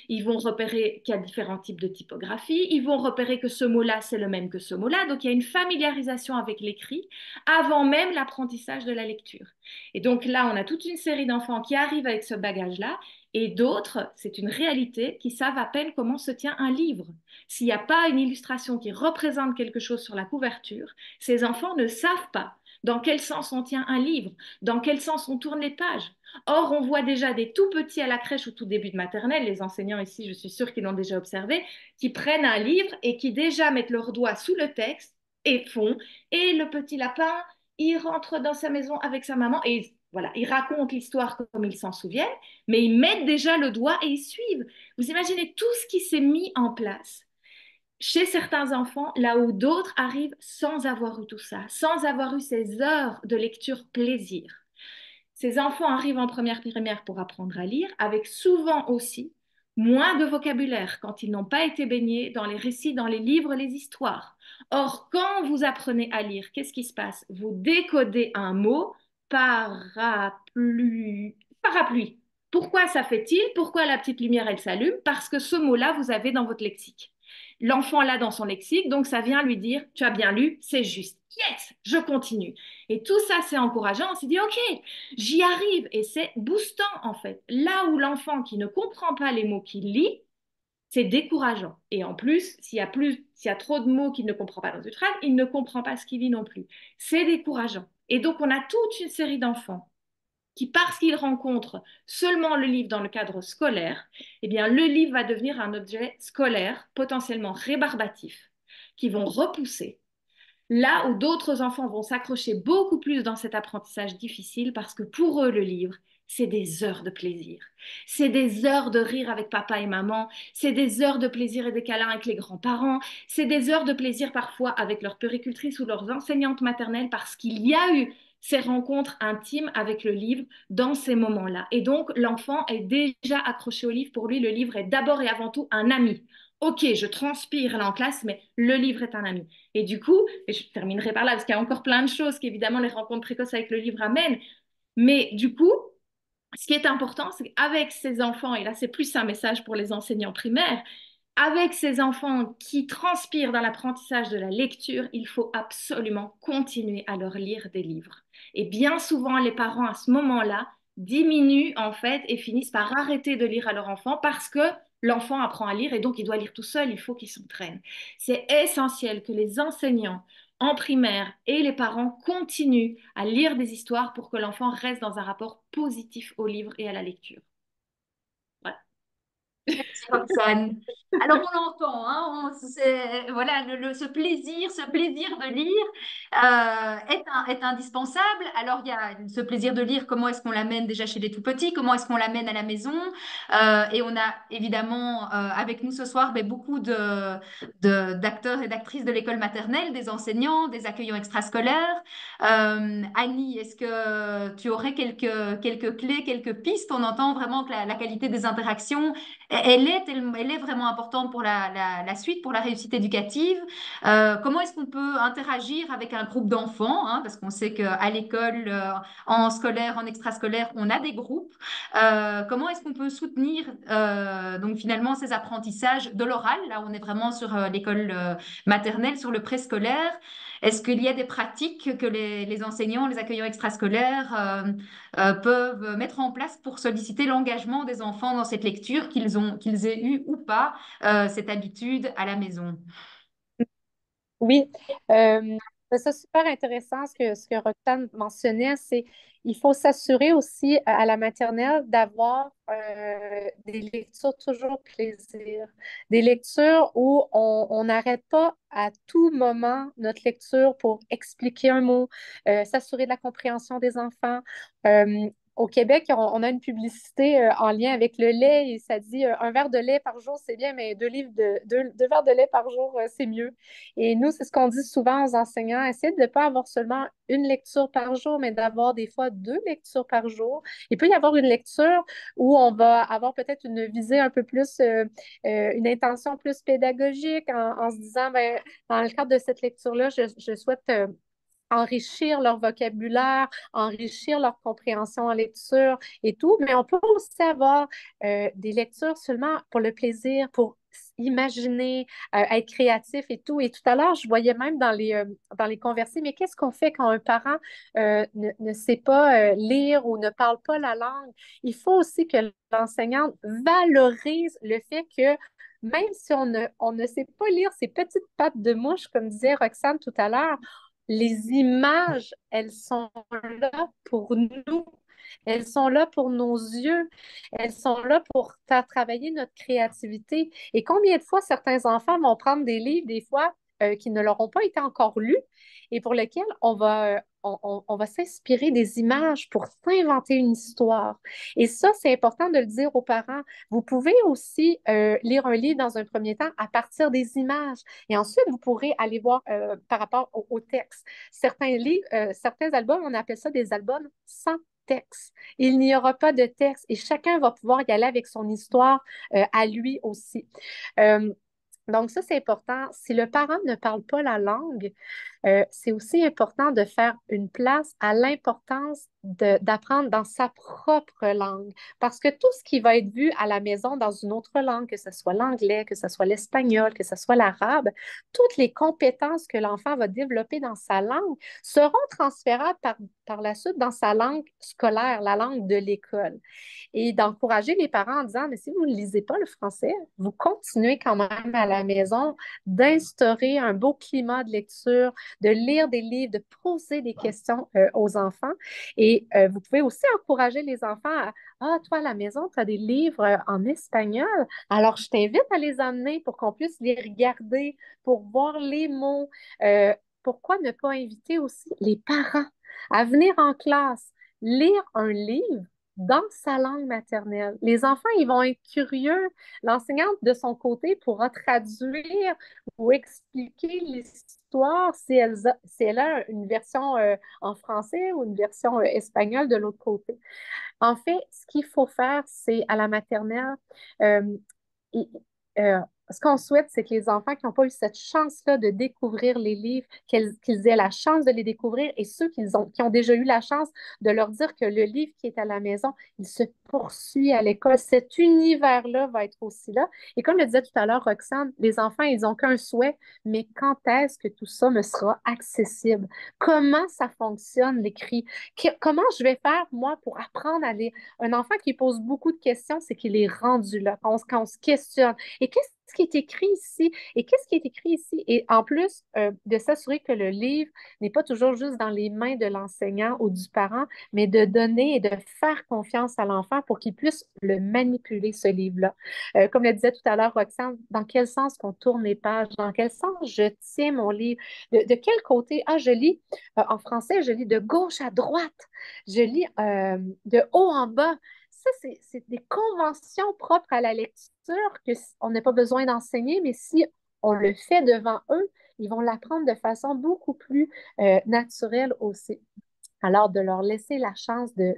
ils vont repérer qu'il y a différents types de typographie, ils vont repérer que ce mot-là, c'est le même que ce mot-là. Donc, il y a une familiarisation avec l'écrit avant même l'apprentissage de la lecture. Et donc là, on a toute une série d'enfants qui arrivent avec ce bagage-là et d'autres, c'est une réalité, qui savent à peine comment se tient un livre. S'il n'y a pas une illustration qui représente quelque chose sur la couverture, ces enfants ne savent pas dans quel sens on tient un livre, dans quel sens on tourne les pages. Or, on voit déjà des tout petits à la crèche au tout début de maternelle, les enseignants ici, je suis sûre qu'ils l'ont déjà observé, qui prennent un livre et qui déjà mettent leur doigt sous le texte et font. Et le petit lapin, il rentre dans sa maison avec sa maman et voilà, ils racontent l'histoire comme ils s'en souviennent, mais ils mettent déjà le doigt et ils suivent. Vous imaginez tout ce qui s'est mis en place chez certains enfants, là où d'autres arrivent sans avoir eu tout ça, sans avoir eu ces heures de lecture plaisir. Ces enfants arrivent en première primaire pour apprendre à lire, avec souvent aussi moins de vocabulaire quand ils n'ont pas été baignés dans les récits, dans les livres, les histoires. Or, quand vous apprenez à lire, qu'est-ce qui se passe? Vous décodez un mot, parapluie. Parapluie. Pourquoi ça fait-il? Pourquoi la petite lumière, elle s'allume? Parce que ce mot-là, vous avez dans votre lexique. L'enfant l'a dans son lexique, donc ça vient lui dire, tu as bien lu, c'est juste. Yes, je continue. Et tout ça, c'est encourageant. On s'est dit, OK, j'y arrive. Et c'est boostant, en fait. Là où l'enfant qui ne comprend pas les mots qu'il lit, c'est décourageant. Et en plus, s'il y a trop de mots qu'il ne comprend pas dans une phrase, il ne comprend pas ce qu'il lit non plus. C'est décourageant. Et donc, on a toute une série d'enfants qui, parce qu'ils rencontrent seulement le livre dans le cadre scolaire, eh bien, le livre va devenir un objet scolaire potentiellement rébarbatif, qui vont repousser. Là où d'autres enfants vont s'accrocher beaucoup plus dans cet apprentissage difficile parce que pour eux, le livre, c'est des heures de plaisir. C'est des heures de rire avec papa et maman. C'est des heures de plaisir et des câlins avec les grands-parents. C'est des heures de plaisir parfois avec leur puéricultrice ou leurs enseignantes maternelles parce qu'il y a eu ces rencontres intimes avec le livre dans ces moments-là. Et donc, l'enfant est déjà accroché au livre. Pour lui, le livre est d'abord et avant tout un ami. Ok, je transpire là en classe, mais le livre est un ami. Et du coup, et je terminerai par là, parce qu'il y a encore plein de choses qu'évidemment les rencontres précoces avec le livre amènent, mais du coup, ce qui est important, c'est qu'avec ces enfants, et là c'est plus un message pour les enseignants primaires, avec ces enfants qui transpirent dans l'apprentissage de la lecture, il faut absolument continuer à leur lire des livres. Et bien souvent, les parents à ce moment-là diminuent en fait et finissent par arrêter de lire à leur enfant parce que l'enfant apprend à lire et donc il doit lire tout seul, il faut qu'il s'entraîne. C'est essentiel que les enseignants en primaire et les parents continuent à lire des histoires pour que l'enfant reste dans un rapport positif au livre et à la lecture. Voilà. Merci, Roxane. Alors on l'entend, hein, voilà, ce plaisir de lire est indispensable. Alors il y a ce plaisir de lire, comment est-ce qu'on l'amène déjà chez les tout petits, comment est-ce qu'on l'amène à la maison. Et on a évidemment avec nous ce soir ben, beaucoup d'acteurs et d'actrices de l'école maternelle, des enseignants, des accueillants extrascolaires. Annie, est-ce que tu aurais quelques clés, quelques pistes? On entend vraiment que la qualité des interactions elle est vraiment importante pour la suite, pour la réussite éducative. Comment est-ce qu'on peut interagir avec un groupe d'enfants, hein, parce qu'on sait qu'à l'école, en scolaire, en extrascolaire, on a des groupes. Comment est-ce qu'on peut soutenir donc finalement ces apprentissages de l'oral? Là, on est vraiment sur l'école maternelle, sur le préscolaire. Est-ce qu'il y a des pratiques que les enseignants, les accueillants extrascolaires peuvent mettre en place pour solliciter l'engagement des enfants dans cette lecture, qu'ils aient eu ou pas cette habitude à la maison. Oui, c'est ça super intéressant ce que Roxane mentionnait, c'est il faut s'assurer aussi à la maternelle d'avoir des lectures toujours plaisir, des lectures où on n'arrête pas à tout moment notre lecture pour expliquer un mot, s'assurer de la compréhension des enfants. Euh, Au Québec, on a une publicité en lien avec le lait et ça dit un verre de lait par jour, c'est bien, mais deux verres de lait par jour, c'est mieux. Et nous, c'est ce qu'on dit souvent aux enseignants, essayez de ne pas avoir seulement une lecture par jour, mais d'avoir des fois deux lectures par jour. Il peut y avoir une lecture où on va avoir peut-être une visée un peu plus, une intention plus pédagogique en se disant, ben, dans le cadre de cette lecture-là, je souhaite enrichir leur vocabulaire, enrichir leur compréhension en lecture et tout, mais on peut aussi avoir des lectures seulement pour le plaisir, pour imaginer, être créatif et tout. Et tout à l'heure, je voyais même dans les conversés, mais qu'est-ce qu'on fait quand un parent ne sait pas lire ou ne parle pas la langue? Il faut aussi que l'enseignante valorise le fait que même si on ne sait pas lire ces petites pattes de mouche, comme disait Roxane tout à l'heure, les images, elles sont là pour nous. Elles sont là pour nos yeux. Elles sont là pour faire travailler notre créativité. Et combien de fois certains enfants vont prendre des livres, des fois, qui ne leur ont pas été encore lus et pour lesquels on va s'inspirer des images pour s'inventer une histoire. Et ça, c'est important de le dire aux parents. Vous pouvez aussi lire un livre dans un premier temps à partir des images. Et ensuite, vous pourrez aller voir par rapport au texte. Certains livres, certains albums, on appelle ça des albums sans texte. Il n'y aura pas de texte et chacun va pouvoir y aller avec son histoire à lui aussi. Euh, donc, ça, c'est important. Si le parent ne parle pas la langue, c'est aussi important de faire une place à l'importance d'apprendre dans sa propre langue. Parce que tout ce qui va être vu à la maison dans une autre langue, que ce soit l'anglais, que ce soit l'espagnol, que ce soit l'arabe, toutes les compétences que l'enfant va développer dans sa langue seront transférables par la suite dans sa langue scolaire, la langue de l'école et d'encourager les parents en disant, mais si vous ne lisez pas le français, vous continuez quand même à la maison d'instaurer un beau climat de lecture, de lire des livres, de poser des questions aux enfants. Et vous pouvez aussi encourager les enfants à, ah, toi, à la maison, tu as des livres en espagnol, alors je t'invite à les amener pour qu'on puisse les regarder, pour voir les mots. Pourquoi ne pas inviter aussi les parents à venir en classe, lire un livre dans sa langue maternelle. Les enfants, ils vont être curieux. L'enseignante, de son côté, pourra traduire ou expliquer l'histoire si elle a une version en français ou une version espagnole de l'autre côté. En fait, ce qu'il faut faire, c'est à la maternelle, euh, et, euh, ce qu'on souhaite, c'est que les enfants qui n'ont pas eu cette chance-là de découvrir les livres, qu'ils aient la chance de les découvrir et ceux qui ont déjà eu la chance de leur dire que le livre qui est à la maison, il se poursuit à l'école. Cet univers-là va être aussi là. Et comme le disait tout à l'heure Roxane, les enfants, ils n'ont qu'un souhait, mais quand est-ce que tout ça me sera accessible? Comment ça fonctionne, l'écrit? Comment je vais faire, moi, pour apprendre à lire? Un enfant qui pose beaucoup de questions, c'est qu'il est rendu là, quand on se questionne. Et qu'est-ce qui est écrit ici? Et qu'est-ce qui est écrit ici? Et en plus, de s'assurer que le livre n'est pas toujours juste dans les mains de l'enseignant ou du parent, mais de donner et de faire confiance à l'enfant pour qu'il puisse le manipuler, ce livre-là. Comme le disait tout à l'heure Roxane, dans quel sens qu'on tourne les pages? Dans quel sens je tiens mon livre? De quel côté? Ah, je lis en français, je lis de gauche à droite. Je lis de haut en bas. Ça, c'est des conventions propres à la lecture qu'on n'a pas besoin d'enseigner, mais si on le fait devant eux, ils vont l'apprendre de façon beaucoup plus naturelle aussi. Alors, de leur laisser la chance de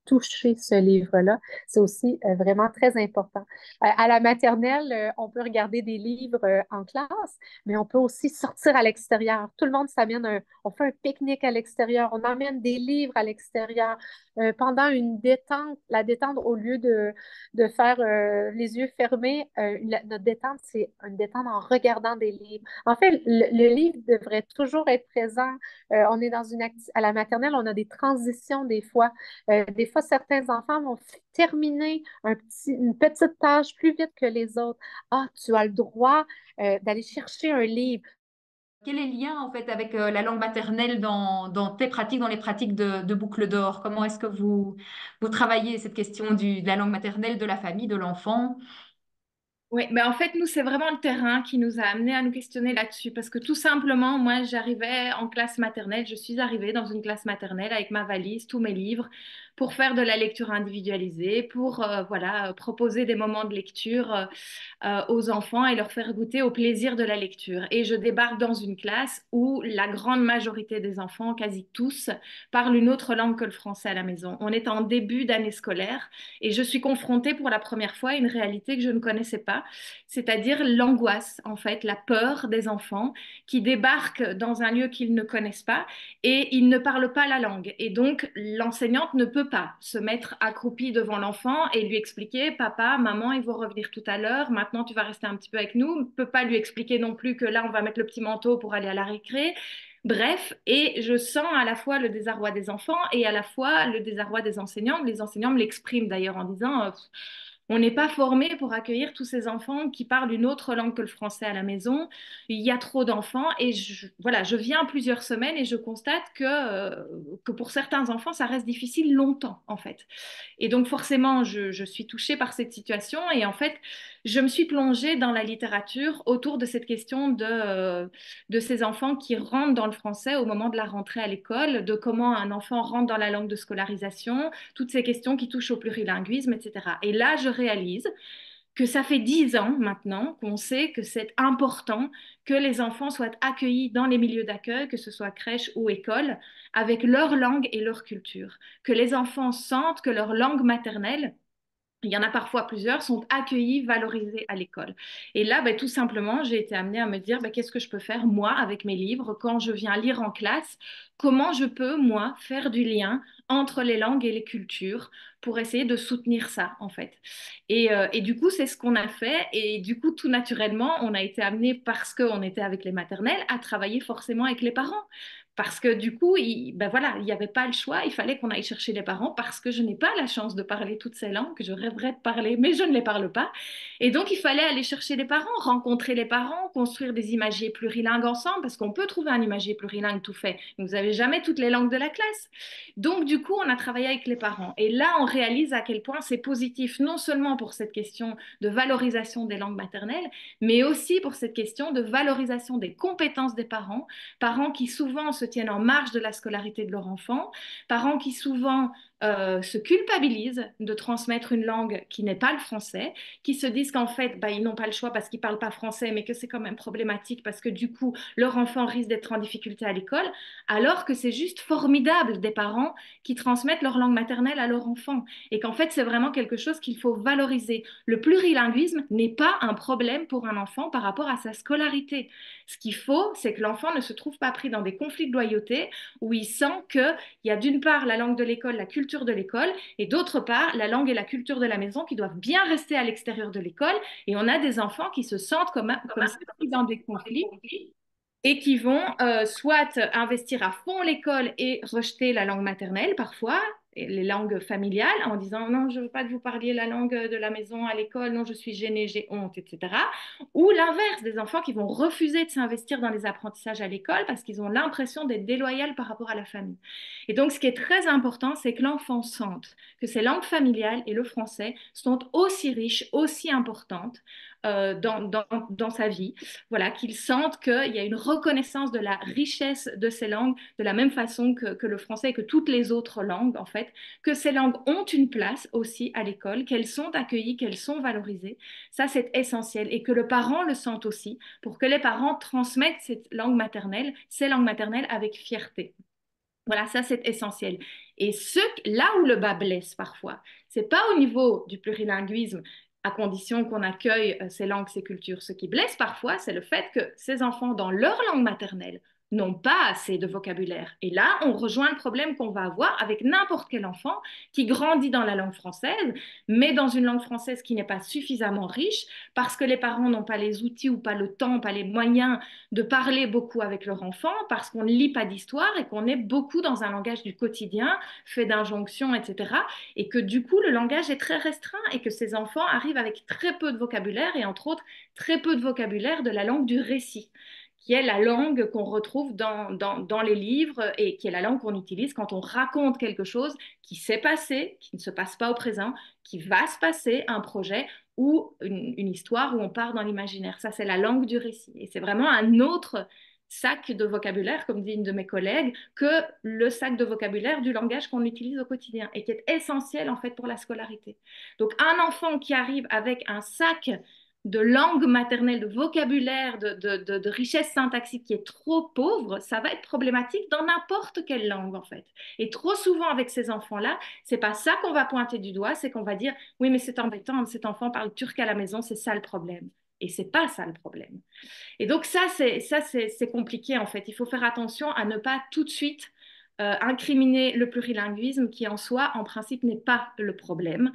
toucher ce livre-là, c'est aussi vraiment très important. À la maternelle, on peut regarder des livres en classe, mais on peut aussi sortir à l'extérieur. Tout le monde s'amène on fait un pique-nique à l'extérieur, on emmène des livres à l'extérieur. Pendant une détente, la détente, au lieu de faire les yeux fermés, notre détente, c'est une détente en regardant des livres. En fait, le livre devrait toujours être présent on est à la maternelle, on a des transitions des fois. Des fois, certains enfants vont terminer une petite tâche plus vite que les autres. Ah, tu as le droit d'aller chercher un livre. Quel est le lien en fait avec la langue maternelle dans tes pratiques, dans les pratiques de Boucle d'Or? Comment est-ce que vous travaillez cette question de la langue maternelle, de la famille, de l'enfant? Oui, mais en fait, nous, c'est vraiment le terrain qui nous a amené à nous questionner là-dessus. Parce que tout simplement, moi, j'arrivais en classe maternelle, je suis arrivée dans une classe maternelle avec ma valise, tous mes livres, pour faire de la lecture individualisée, pour voilà, proposer des moments de lecture aux enfants et leur faire goûter au plaisir de la lecture. Et je débarque dans une classe où la grande majorité des enfants, quasi tous, parlent une autre langue que le français à la maison. On est en début d'année scolaire et je suis confrontée pour la première fois à une réalité que je ne connaissais pas, c'est-à-dire l'angoisse, en fait, la peur des enfants qui débarquent dans un lieu qu'ils ne connaissent pas et ils ne parlent pas la langue. Et donc, l'enseignante ne peut pas se mettre accroupie devant l'enfant et lui expliquer, papa, maman, ils vont revenir tout à l'heure, maintenant tu vas rester un petit peu avec nous. On ne peut pas lui expliquer non plus que là, on va mettre le petit manteau pour aller à la récré. Bref, et je sens à la fois le désarroi des enfants et à la fois le désarroi des enseignants. Les enseignants me l'expriment d'ailleurs en disant on n'est pas formé pour accueillir tous ces enfants qui parlent une autre langue que le français à la maison. Il y a trop d'enfants et voilà, je viens plusieurs semaines et je constate que pour certains enfants, ça reste difficile longtemps en fait. Et donc forcément, je suis touchée par cette situation et en fait, je me suis plongée dans la littérature autour de cette question de ces enfants qui rentrent dans le français au moment de la rentrée à l'école, de comment un enfant rentre dans la langue de scolarisation, toutes ces questions qui touchent au plurilinguisme, etc. Et là, je réalise que ça fait 10 ans maintenant qu'on sait que c'est important que les enfants soient accueillis dans les milieux d'accueil, que ce soit crèche ou école, avec leur langue et leur culture. Que les enfants sentent que leur langue maternelle, il y en a parfois plusieurs, sont accueillis, valorisés à l'école. Et là, ben, tout simplement, j'ai été amenée à me dire, ben, qu'est-ce que je peux faire, moi, avec mes livres, quand je viens lire en classe, comment je peux, moi, faire du lien entre les langues et les cultures pour essayer de soutenir ça, en fait. Et du coup, c'est ce qu'on a fait. Et du coup, tout naturellement, on a été amené, parce qu'on était avec les maternelles, à travailler forcément avec les parents. Parce que du coup, ben voilà, il n'y avait pas le choix, il fallait qu'on aille chercher les parents parce que je n'ai pas la chance de parler toutes ces langues que je rêverais de parler, mais je ne les parle pas. Et donc, il fallait aller chercher les parents, rencontrer les parents, construire des imagiers plurilingues ensemble, parce qu'on peut trouver un imagier plurilingue tout fait. Vous n'avez jamais toutes les langues de la classe. Donc, du coup, on a travaillé avec les parents. Et là, on réalise à quel point c'est positif, non seulement pour cette question de valorisation des langues maternelles, mais aussi pour cette question de valorisation des compétences des parents, parents qui souvent se tiennent en marge de la scolarité de leur enfant, parents qui souvent se culpabilisent de transmettre une langue qui n'est pas le français, qui se disent qu'en fait, bah, ils n'ont pas le choix parce qu'ils ne parlent pas français, mais que c'est quand même problématique parce que du coup, leur enfant risque d'être en difficulté à l'école, alors que c'est juste formidable des parents qui transmettent leur langue maternelle à leur enfant et qu'en fait, c'est vraiment quelque chose qu'il faut valoriser. Le plurilinguisme n'est pas un problème pour un enfant par rapport à sa scolarité. Ce qu'il faut, c'est que l'enfant ne se trouve pas pris dans des conflits de loyauté où il sent qu'il y a d'une part la langue de l'école, la culture de l'école, et d'autre part la langue et la culture de la maison qui doivent bien rester à l'extérieur de l'école. Et on a des enfants qui se sentent comme ça pris dans des conflits et qui vont soit investir à fond l'école et rejeter la langue maternelle parfois, et les langues familiales, en disant non, je ne veux pas que vous parliez la langue de la maison à l'école, non, je suis gênée, j'ai honte, etc. Ou l'inverse, des enfants qui vont refuser de s'investir dans les apprentissages à l'école parce qu'ils ont l'impression d'être déloyaux par rapport à la famille. Et donc, ce qui est très important, c'est que l'enfant sente que ses langues familiales et le français sont aussi riches, aussi importantes dans sa vie. Voilà, qu'ils sentent qu'il y a une reconnaissance de la richesse de ces langues de la même façon que le français et que toutes les autres langues, en fait, que ces langues ont une place aussi à l'école, qu'elles sont accueillies, qu'elles sont valorisées. Ça, c'est essentiel. Et que le parent le sente aussi, pour que les parents transmettent cette langue maternelle, ces langues maternelles avec fierté. Voilà, ça c'est essentiel. Et là où le bas blesse parfois, c'est pas au niveau du plurilinguisme, à condition qu'on accueille ces langues, ces cultures. Ce qui blesse parfois, c'est le fait que ces enfants, dans leur langue maternelle, n'ont pas assez de vocabulaire. Et là, on rejoint le problème qu'on va avoir avec n'importe quel enfant qui grandit dans la langue française, mais dans une langue française qui n'est pas suffisamment riche, parce que les parents n'ont pas les outils ou pas le temps, pas les moyens de parler beaucoup avec leur enfant, parce qu'on ne lit pas d'histoire et qu'on est beaucoup dans un langage du quotidien, fait d'injonctions, etc. Et que du coup, le langage est très restreint et que ces enfants arrivent avec très peu de vocabulaire et entre autres très peu de vocabulaire de la langue du récit qui est la langue qu'on retrouve dans les livres et qui est la langue qu'on utilise quand on raconte quelque chose qui s'est passé, qui ne se passe pas au présent, qui va se passer, un projet ou une histoire où on part dans l'imaginaire. Ça, c'est la langue du récit. Et c'est vraiment un autre sac de vocabulaire, comme dit une de mes collègues, que le sac de vocabulaire du langage qu'on utilise au quotidien et qui est essentiel en fait pour la scolarité. Donc un enfant qui arrive avec un sac de langue maternelle, de vocabulaire, de richesse syntaxique qui est trop pauvre, ça va être problématique dans n'importe quelle langue en fait. Et trop souvent avec ces enfants-là, c'est pas ça qu'on va pointer du doigt, c'est qu'on va dire oui mais c'est embêtant, cet enfant parle turc à la maison, c'est ça le problème. Et c'est pas ça le problème. Et donc c'est compliqué en fait. Il faut faire attention à ne pas tout de suite incriminer le plurilinguisme qui en soi, en principe, n'est pas le problème,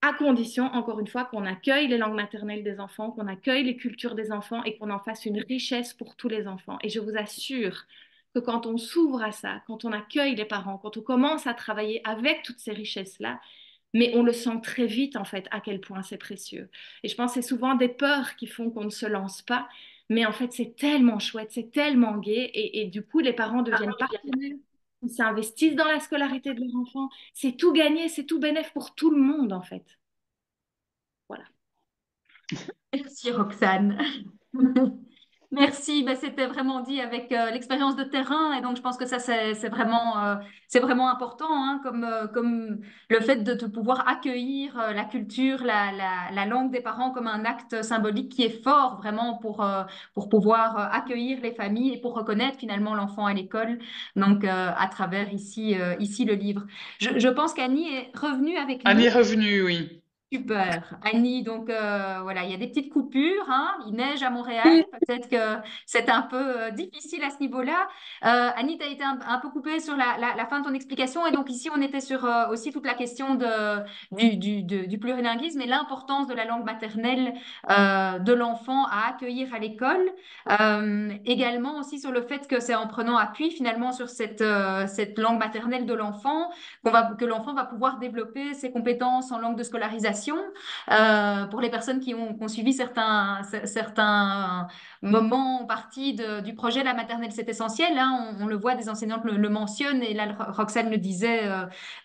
à condition, encore une fois, qu'on accueille les langues maternelles des enfants, qu'on accueille les cultures des enfants et qu'on en fasse une richesse pour tous les enfants. Et je vous assure que quand on s'ouvre à ça, quand on accueille les parents, quand on commence à travailler avec toutes ces richesses-là, mais on le sent très vite en fait à quel point c'est précieux. Et je pense que c'est souvent des peurs qui font qu'on ne se lance pas, mais en fait c'est tellement chouette, c'est tellement gai, et du coup les parents deviennent partenaires, ils s'investissent dans la scolarité de leur enfant, c'est tout gagné, c'est tout bénéf pour tout le monde en fait. Voilà. Merci Roxane. Merci, ben, c'était vraiment dit avec l'expérience de terrain et donc je pense que ça c'est vraiment important hein, comme le fait de pouvoir accueillir la culture, la langue des parents comme un acte symbolique qui est fort vraiment pour pouvoir accueillir les familles et pour reconnaître finalement l'enfant à l'école donc à travers ici le livre. Je pense qu'Annie est revenue avec Annie nous. est revenue, oui. Super. Annie, donc voilà, il y a des petites coupures, hein. Il neige à Montréal, Oui. peut-être que c'est un peu difficile à ce niveau-là. Annie, tu as été un peu coupée sur la fin de ton explication, et donc ici, on était sur aussi toute la question du plurilinguisme et l'importance de la langue maternelle de l'enfant à accueillir à l'école. Également aussi sur le fait que c'est en prenant appui finalement sur cette langue maternelle de l'enfant que l'enfant va pouvoir développer ses compétences en langue de scolarisation. Pour les personnes qui ont suivi certains moments en partie du projet La maternelle, c'est essentiel. Hein. On le voit, des enseignantes le mentionnent, et là, Roxane le disait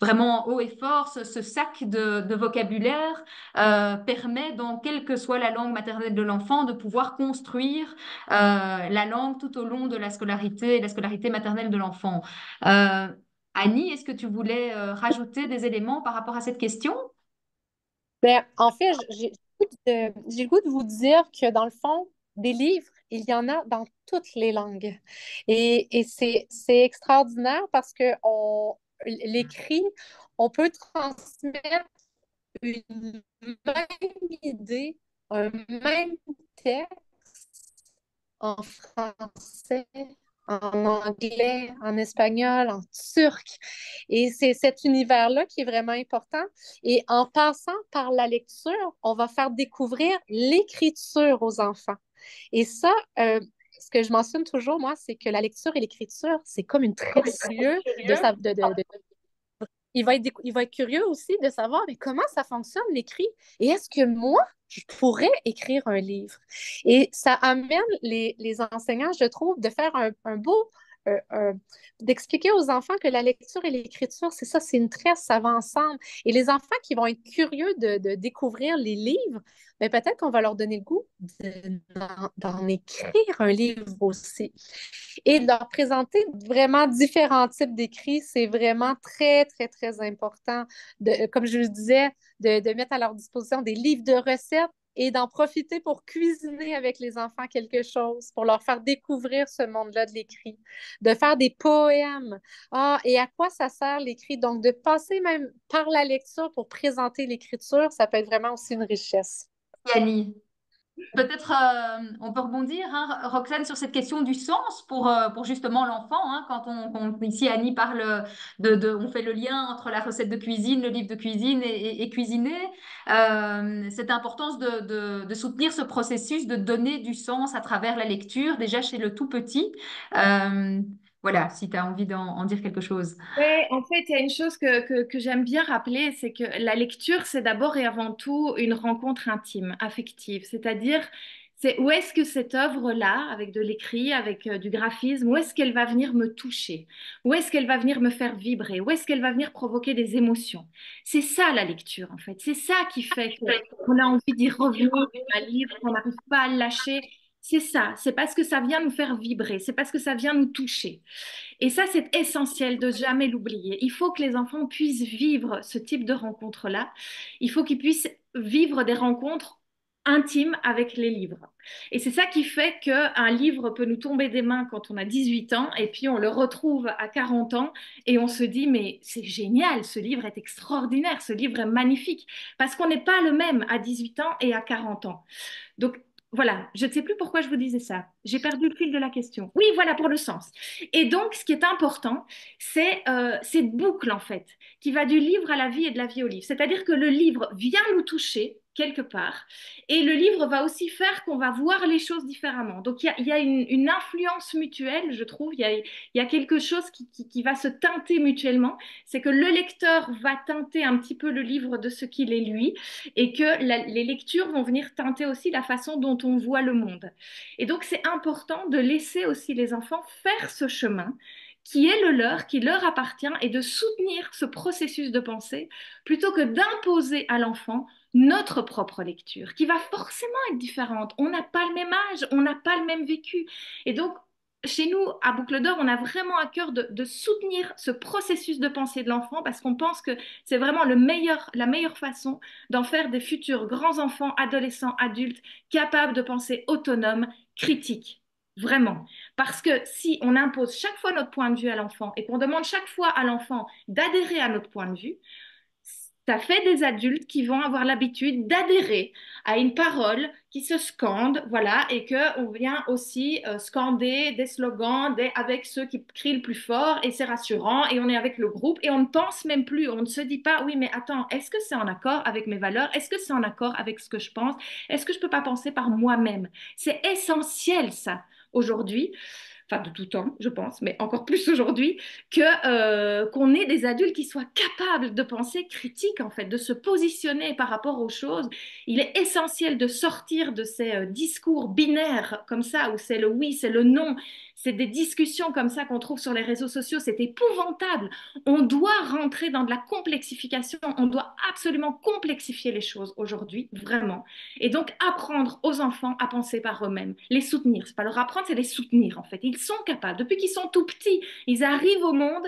vraiment haut et fort, ce sac de vocabulaire permet, dans quelle que soit la langue maternelle de l'enfant, de pouvoir construire la langue tout au long de la scolarité maternelle de l'enfant. Annie, est-ce que tu voulais rajouter des éléments par rapport à cette question? Ben, en fait, j'ai le goût de vous dire que dans le fond, des livres, il y en a dans toutes les langues. Et c'est extraordinaire parce que l'écrit, on peut transmettre une même idée, un même texte en français, en anglais, en espagnol, en turc. Et c'est cet univers-là qui est vraiment important. Et en passant par la lecture, on va faire découvrir l'écriture aux enfants. Et ça, ce que je mentionne toujours, moi, c'est que la lecture et l'écriture, c'est comme une précieuse il va être curieux aussi de savoir mais comment ça fonctionne l'écrit et est-ce que moi, je pourrais écrire un livre? Et ça amène les enseignants, je trouve, de faire un beau, d'expliquer aux enfants que la lecture et l'écriture, c'est ça, c'est une tresse, ça va ensemble. Et les enfants qui vont être curieux de découvrir les livres, mais peut-être qu'on va leur donner le goût d'en écrire un livre aussi. Et de leur présenter vraiment différents types d'écrits, c'est vraiment très, très, très important. Comme je le disais, de mettre à leur disposition des livres de recettes et d'en profiter pour cuisiner avec les enfants quelque chose, pour leur faire découvrir ce monde-là de l'écrit, de faire des poèmes. Ah, et à quoi ça sert l'écrit? Donc, de passer même par la lecture pour présenter l'écriture, ça peut être vraiment aussi une richesse. Annie, peut-être on peut rebondir, hein, Roxane, sur cette question du sens pour justement l'enfant. Hein, quand ici Annie parle on fait le lien entre la recette de cuisine, le livre de cuisine et cuisiner. Cette importance de soutenir ce processus, de donner du sens à travers la lecture, déjà chez le tout petit. Euh, voilà, si tu as envie en dire quelque chose. Oui, en fait, il y a une chose que j'aime bien rappeler, c'est que la lecture, c'est d'abord et avant tout une rencontre intime, affective. C'est-à-dire, C'est où est-ce que cette œuvre-là, avec de l'écrit, avec du graphisme, où est-ce qu'elle va venir me toucher? Où est-ce qu'elle va venir me faire vibrer? Où est-ce qu'elle va venir provoquer des émotions? C'est ça la lecture, en fait. C'est ça qui fait qu'on a envie d'y revenir, à lire, qu'on n'arrive pas à le lâcher. C'est ça. C'est parce que ça vient nous faire vibrer. C'est parce que ça vient nous toucher. Et ça, c'est essentiel de jamais l'oublier. Il faut que les enfants puissent vivre ce type de rencontres-là. Il faut qu'ils puissent vivre des rencontres intimes avec les livres. Et c'est ça qui fait qu'un livre peut nous tomber des mains quand on a 18 ans et puis on le retrouve à 40 ans et on se dit, mais c'est génial, ce livre est extraordinaire, ce livre est magnifique, parce qu'on n'est pas le même à 18 ans et à 40 ans. Donc, voilà, je ne sais plus pourquoi je vous disais ça. J'ai perdu le fil de la question. Oui, voilà pour le sens. Et donc, ce qui est important, c'est cette boucle, en fait, qui va du livre à la vie et de la vie au livre. C'est-à-dire que le livre vient nous toucher quelque part, et le livre va aussi faire qu'on va voir les choses différemment. Donc, il y a une influence mutuelle, je trouve. Il y a quelque chose qui va se teinter mutuellement. C'est que le lecteur va teinter un petit peu le livre de ce qu'il est lui, et que les lectures vont venir teinter aussi la façon dont on voit le monde. Et donc, c'est important de laisser aussi les enfants faire ce chemin qui est le leur, qui leur appartient, et de soutenir ce processus de pensée plutôt que d'imposer à l'enfant notre propre lecture, qui va forcément être différente. On n'a pas le même âge, on n'a pas le même vécu. Et donc, chez nous, à Boucle d'Or, on a vraiment à cœur de soutenir ce processus de pensée de l'enfant parce qu'on pense que c'est vraiment la meilleure façon d'en faire des futurs grands enfants, adolescents, adultes, capables de penser autonomes, critiques. Vraiment. Parce que si on impose chaque fois notre point de vue à l'enfant et qu'on demande chaque fois à l'enfant d'adhérer à notre point de vue, ça fait des adultes qui vont avoir l'habitude d'adhérer à une parole qui se scande, voilà, et qu'on vient aussi scander des slogans avec ceux qui crient le plus fort, et c'est rassurant, et on est avec le groupe, et on ne pense même plus, on ne se dit pas, oui, mais attends, est-ce que c'est en accord avec mes valeurs? Est-ce que c'est en accord avec ce que je pense? Est-ce que je ne peux pas penser par moi-même? C'est essentiel, ça, aujourd'hui, enfin de tout temps, je pense, mais encore plus aujourd'hui, qu'on ait des adultes qui soient capables de penser critique, en fait, de se positionner par rapport aux choses. Il est essentiel de sortir de ces discours binaires comme ça, où c'est le oui, c'est le non. C'est des discussions comme ça qu'on trouve sur les réseaux sociaux, c'est épouvantable. On doit rentrer dans de la complexification, on doit absolument complexifier les choses aujourd'hui, vraiment. Et donc apprendre aux enfants à penser par eux-mêmes, les soutenir. C'est pas leur apprendre, c'est les soutenir en fait. Ils sont capables. Depuis qu'ils sont tout petits, ils arrivent au monde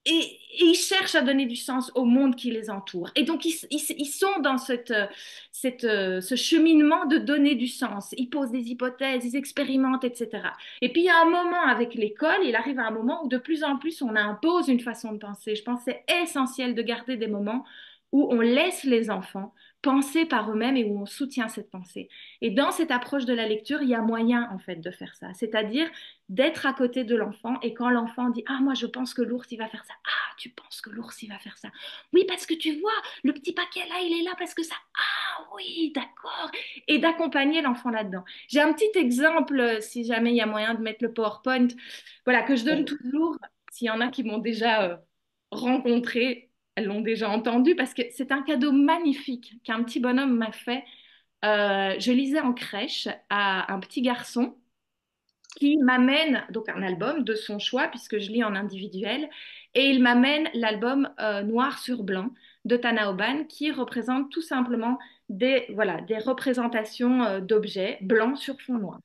et ils cherchent à donner du sens au monde qui les entoure. Et donc, ils sont dans ce cheminement de donner du sens. Ils posent des hypothèses, ils expérimentent, etc. Et puis, il y a un moment avec l'école, il arrive à un moment où de plus en plus, on impose une façon de penser. Je pense que c'est essentiel de garder des moments où on laisse les enfants penser par eux-mêmes et où on soutient cette pensée. Et dans cette approche de la lecture, il y a moyen, en fait, de faire ça. C'est-à-dire d'être à côté de l'enfant et quand l'enfant dit «Ah, moi, je pense que l'ours, il va faire ça. Ah, tu penses que l'ours, il va faire ça. Oui, parce que tu vois, le petit paquet là, il est là parce que ça. Ah oui, d'accord.» Et d'accompagner l'enfant là-dedans. J'ai un petit exemple, si jamais il y a moyen de mettre le PowerPoint, voilà, que je donne toujours, s'il y en a qui m'ont déjà rencontré, elles l'ont déjà entendu, parce que c'est un cadeau magnifique qu'un petit bonhomme m'a fait. Je lisais en crèche à un petit garçon qui m'amène donc un album de son choix, puisque je lis en individuel, et il m'amène l'album Noir sur blanc de Tana Oban, qui représente tout simplement voilà, des représentations d'objets blancs sur fond noir.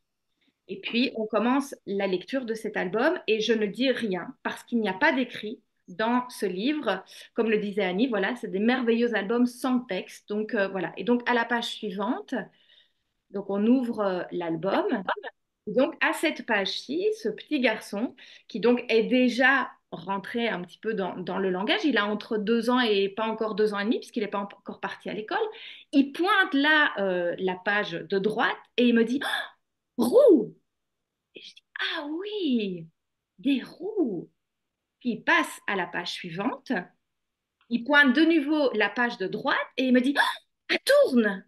Et puis, on commence la lecture de cet album et je ne dis rien parce qu'il n'y a pas d'écrit dans ce livre. Comme le disait Annie, voilà, c'est des merveilleux albums sans texte. Donc, voilà. Et donc, à la page suivante, donc on ouvre l'album. Donc, à cette page-ci, ce petit garçon, qui donc est déjà rentré un petit peu dans le langage, il a entre 2 ans et pas encore 2 ans et demi, puisqu'il n'est pas encore parti à l'école, il pointe là la page de droite et il me dit «Oh, roue!» Et je dis «Ah oui, des roues!» Puis il passe à la page suivante, il pointe de nouveau la page de droite et il me dit «Oh, elle tourne!»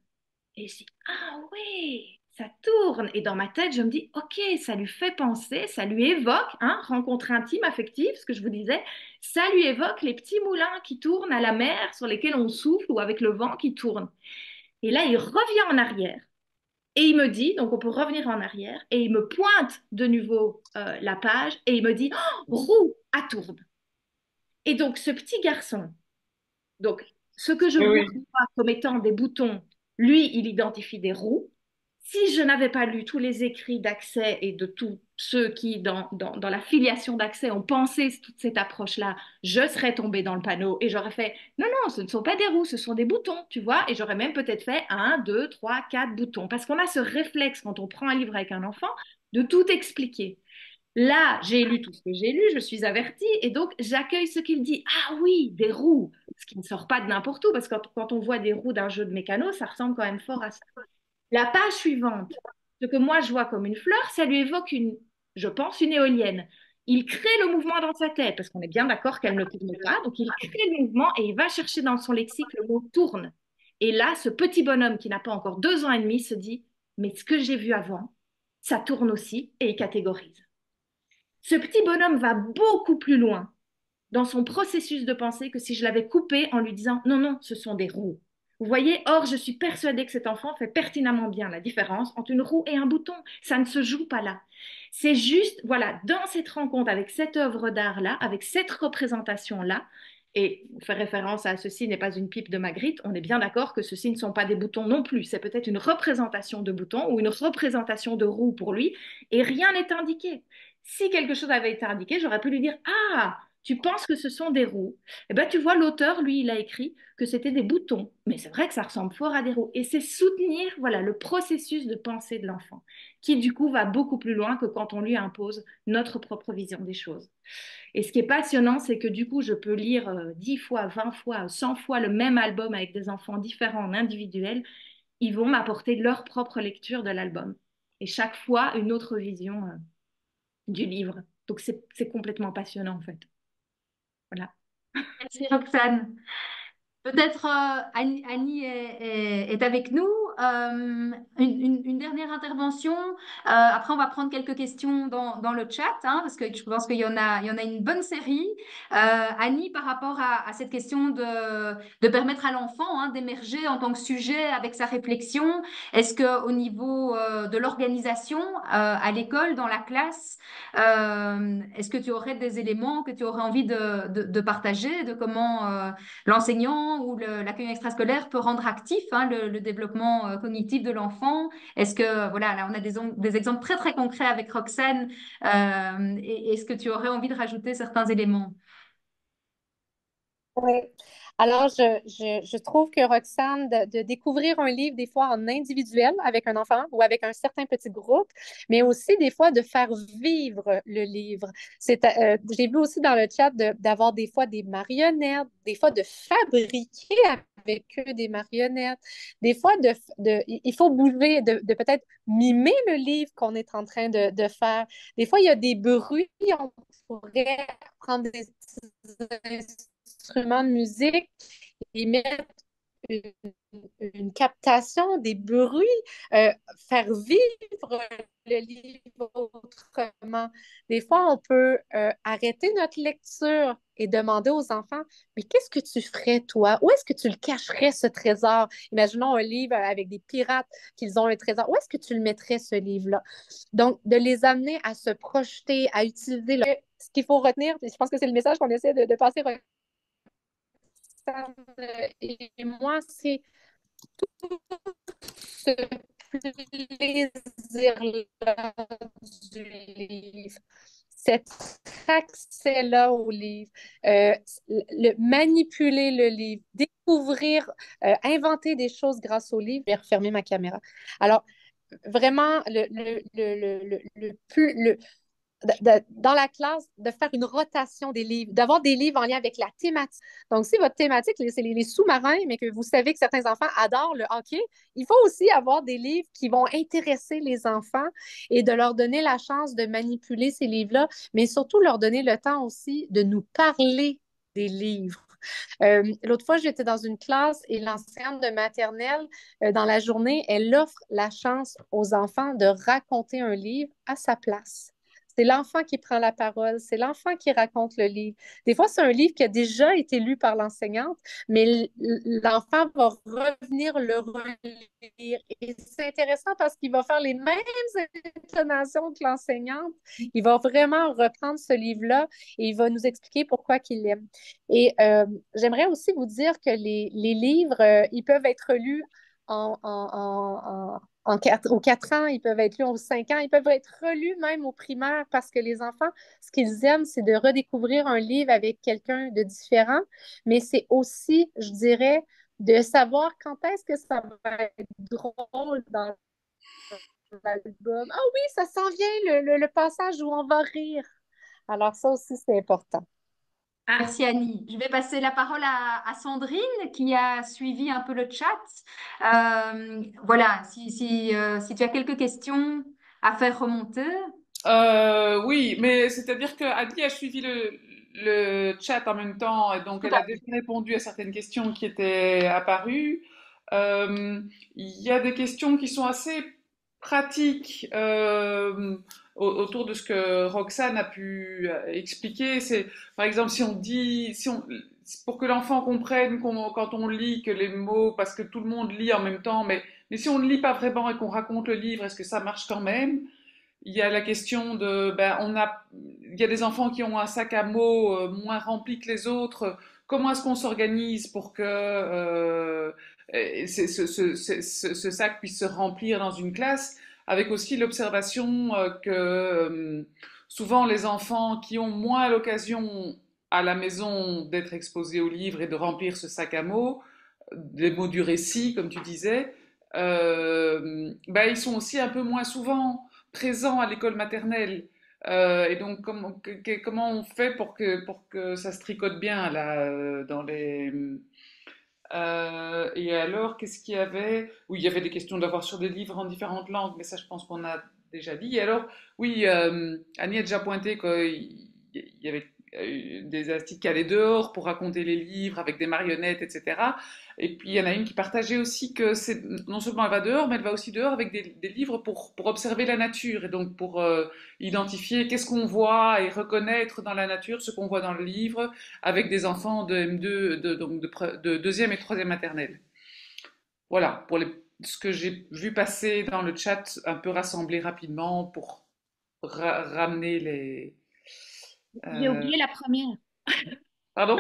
Et je dis «Ah oui, ça tourne!» Et dans ma tête, je me dis «Ok, ça lui fait penser, ça lui évoque, hein, rencontre intime, affective, ce que je vous disais, ça lui évoque les petits moulins qui tournent à la mer, sur lesquels on souffle ou avec le vent qui tourne.» Et là, il revient en arrière Et il me dit, donc on peut revenir en arrière, et il me pointe de nouveau la page, et il me dit, oh, roue à tourne. Et donc ce petit garçon, donc ce que je Oui, vois oui. moi, comme étant des boutons, lui, il identifie des roues. Si je n'avais pas lu tous les écrits d'accès et de tous ceux qui, dans la filiation d'accès, ont pensé toute cette approche-là, je serais tombée dans le panneau et j'aurais fait, non, non, ce ne sont pas des roues, ce sont des boutons, tu vois, et j'aurais même peut-être fait un, deux, trois, quatre boutons, parce qu'on a ce réflexe quand on prend un livre avec un enfant de tout expliquer. Là, j'ai lu tout ce que j'ai lu, je suis avertie, et donc j'accueille ce qu'il dit. Ah oui, des roues, ce qui ne sort pas de n'importe où, parce que quand on voit des roues d'un jeu de mécano, ça ressemble quand même fort à ça. La page suivante, ce que moi je vois comme une fleur, ça lui évoque je pense, une éolienne. Il crée le mouvement dans sa tête, parce qu'on est bien d'accord qu'elle ne tourne pas, donc il crée le mouvement et il va chercher dans son lexique le mot tourne. Et là, ce petit bonhomme qui n'a pas encore 2 ans et demi se dit, mais ce que j'ai vu avant, ça tourne aussi, et il catégorise. Ce petit bonhomme va beaucoup plus loin dans son processus de pensée que si je l'avais coupé en lui disant non, non, ce sont des roues. Vous voyez, or, je suis persuadée que cet enfant fait pertinemment bien la différence entre une roue et un bouton. Ça ne se joue pas là. C'est juste, voilà, dans cette rencontre avec cette œuvre d'art-là, avec cette représentation-là, et faire référence à ceci n'est pas une pipe de Magritte, on est bien d'accord que ceci ne sont pas des boutons non plus. C'est peut-être une représentation de boutons ou une représentation de roues pour lui, et rien n'est indiqué. Si quelque chose avait été indiqué, j'aurais pu lui dire, ah, tu penses que ce sont des roues. Eh bien, tu vois, l'auteur, lui, il a écrit que c'était des boutons. Mais c'est vrai que ça ressemble fort à des roues. Et c'est soutenir, voilà, le processus de pensée de l'enfant, qui, du coup, va beaucoup plus loin que quand on lui impose notre propre vision des choses. Et ce qui est passionnant, c'est que, du coup, je peux lire 10 fois, 20 fois, 100 fois le même album avec des enfants différents en individuel. Ils vont m'apporter leur propre lecture de l'album. Et chaque fois, une autre vision du livre. Donc, c'est complètement passionnant, en fait. Voilà. Merci Roxane. Peut-être Annie est avec nous. Une dernière intervention. Après, on va prendre quelques questions dans le chat, hein, parce que je pense qu'il y en a une bonne série. Annie, par rapport à cette question de permettre à l'enfant hein, d'émerger en tant que sujet avec sa réflexion, est-ce qu'au niveau de l'organisation à l'école, dans la classe, est-ce que tu aurais des éléments que tu aurais envie de partager, de comment l'enseignant ou l'accueil extrascolaire peut rendre actif hein, le développement cognitif de l'enfant. Est-ce que, voilà, là, on a des exemples très, très concrets avec Roxane. Et est-ce que tu aurais envie de rajouter certains éléments? Oui. Alors, je trouve que Roxane, de découvrir un livre des fois en individuel avec un enfant ou avec un certain petit groupe, mais aussi des fois de faire vivre le livre. J'ai vu aussi dans le chat d'avoir des fois des marionnettes, des fois de fabriquer avec eux des marionnettes, des fois il faut bouger, de peut-être mimer le livre qu'on est en train de faire. Des fois, il y a des bruits, on pourrait prendre des instruments de musique et mettre une, une captation des bruits, faire vivre le livre autrement. Des fois, on peut arrêter notre lecture et demander aux enfants, mais qu'est-ce que tu ferais, toi? Où est-ce que tu le cacherais, ce trésor? Imaginons un livre avec des pirates qu'ils ont un trésor. Où est-ce que tu le mettrais, ce livre-là? Donc, de les amener à se projeter, à utiliser ce qu'il faut retenir, je pense que c'est le message qu'on essaie de passer et moi, c'est ce plaisir-là du livre, cet accès-là au livre, manipuler le livre, découvrir, inventer des choses grâce au livre. Je vais refermer ma caméra. Alors, vraiment, dans la classe, de faire une rotation des livres, d'avoir des livres en lien avec la thématique. Donc, si votre thématique, c'est les sous-marins, mais que vous savez que certains enfants adorent le hockey, il faut aussi avoir des livres qui vont intéresser les enfants et de leur donner la chance de manipuler ces livres-là, mais surtout leur donner le temps aussi de nous parler des livres. L'autre fois, j'étais dans une classe et l'enseignante de maternelle, dans la journée, elle offre la chance aux enfants de raconter un livre à sa place. C'est l'enfant qui prend la parole, c'est l'enfant qui raconte le livre. Des fois, c'est un livre qui a déjà été lu par l'enseignante, mais l'enfant va revenir le relire. Et c'est intéressant parce qu'il va faire les mêmes intonations que l'enseignante. Il va vraiment reprendre ce livre-là et il va nous expliquer pourquoi il l'aime. Et j'aimerais aussi vous dire que les livres, ils peuvent être lus aux 4 ans, ils peuvent être lus aux 5 ans, ils peuvent être relus même au primaire parce que les enfants, ce qu'ils aiment, c'est de redécouvrir un livre avec quelqu'un de différent, mais c'est aussi, je dirais, de savoir quand est-ce que ça va être drôle dans l'album. Ah oui, ça s'en vient, le passage où on va rire. Alors ça aussi, c'est important. Ah, merci Annie. Je vais passer la parole à Sandrine qui a suivi un peu le chat. Voilà, si tu as quelques questions à faire remonter. Oui, mais c'est-à-dire que Adi a suivi le chat en même temps, et donc Tout elle à a déjà répondu à certaines questions qui étaient apparues. Il y a des questions qui sont assez pratiques autour de ce que Roxane a pu expliquer. C'est, par exemple, si on dit, si on, pour que l'enfant comprenne quand on lit que les mots, parce que tout le monde lit en même temps, mais si on ne lit pas vraiment et qu'on raconte le livre, est-ce que ça marche quand même? Il y a la question de, ben, il y a des enfants qui ont un sac à mots moins rempli que les autres. Comment est-ce qu'on s'organise pour que ce sac puisse se remplir dans une classe, avec aussi l'observation que souvent les enfants qui ont moins l'occasion à la maison d'être exposés aux livres et de remplir ce sac à mots, les mots du récit, comme tu disais, ben, ils sont aussi un peu moins souvent présent à l'école maternelle. Et donc, comment on fait pour que ça se tricote bien là dans les. Et alors, qu'est-ce qu'il y avait? Oui, il y avait des questions d'avoir sur des livres en différentes langues, mais ça, je pense qu'on a déjà dit. Et alors, oui, Annie a déjà pointé qu'il y avait des astiques qui allaient dehors pour raconter les livres avec des marionnettes, etc. Et puis, il y en a une qui partageait aussi que c'est non seulement elle va dehors, mais elle va aussi dehors avec des livres pour observer la nature et donc pour identifier qu'est-ce qu'on voit et reconnaître dans la nature ce qu'on voit dans le livre avec des enfants de M2, donc de deuxième et troisième maternelle. Voilà, pour ce que j'ai vu passer dans le chat, un peu rassemblé rapidement pour ramener les. J'ai euh, oublié la première. Pardon?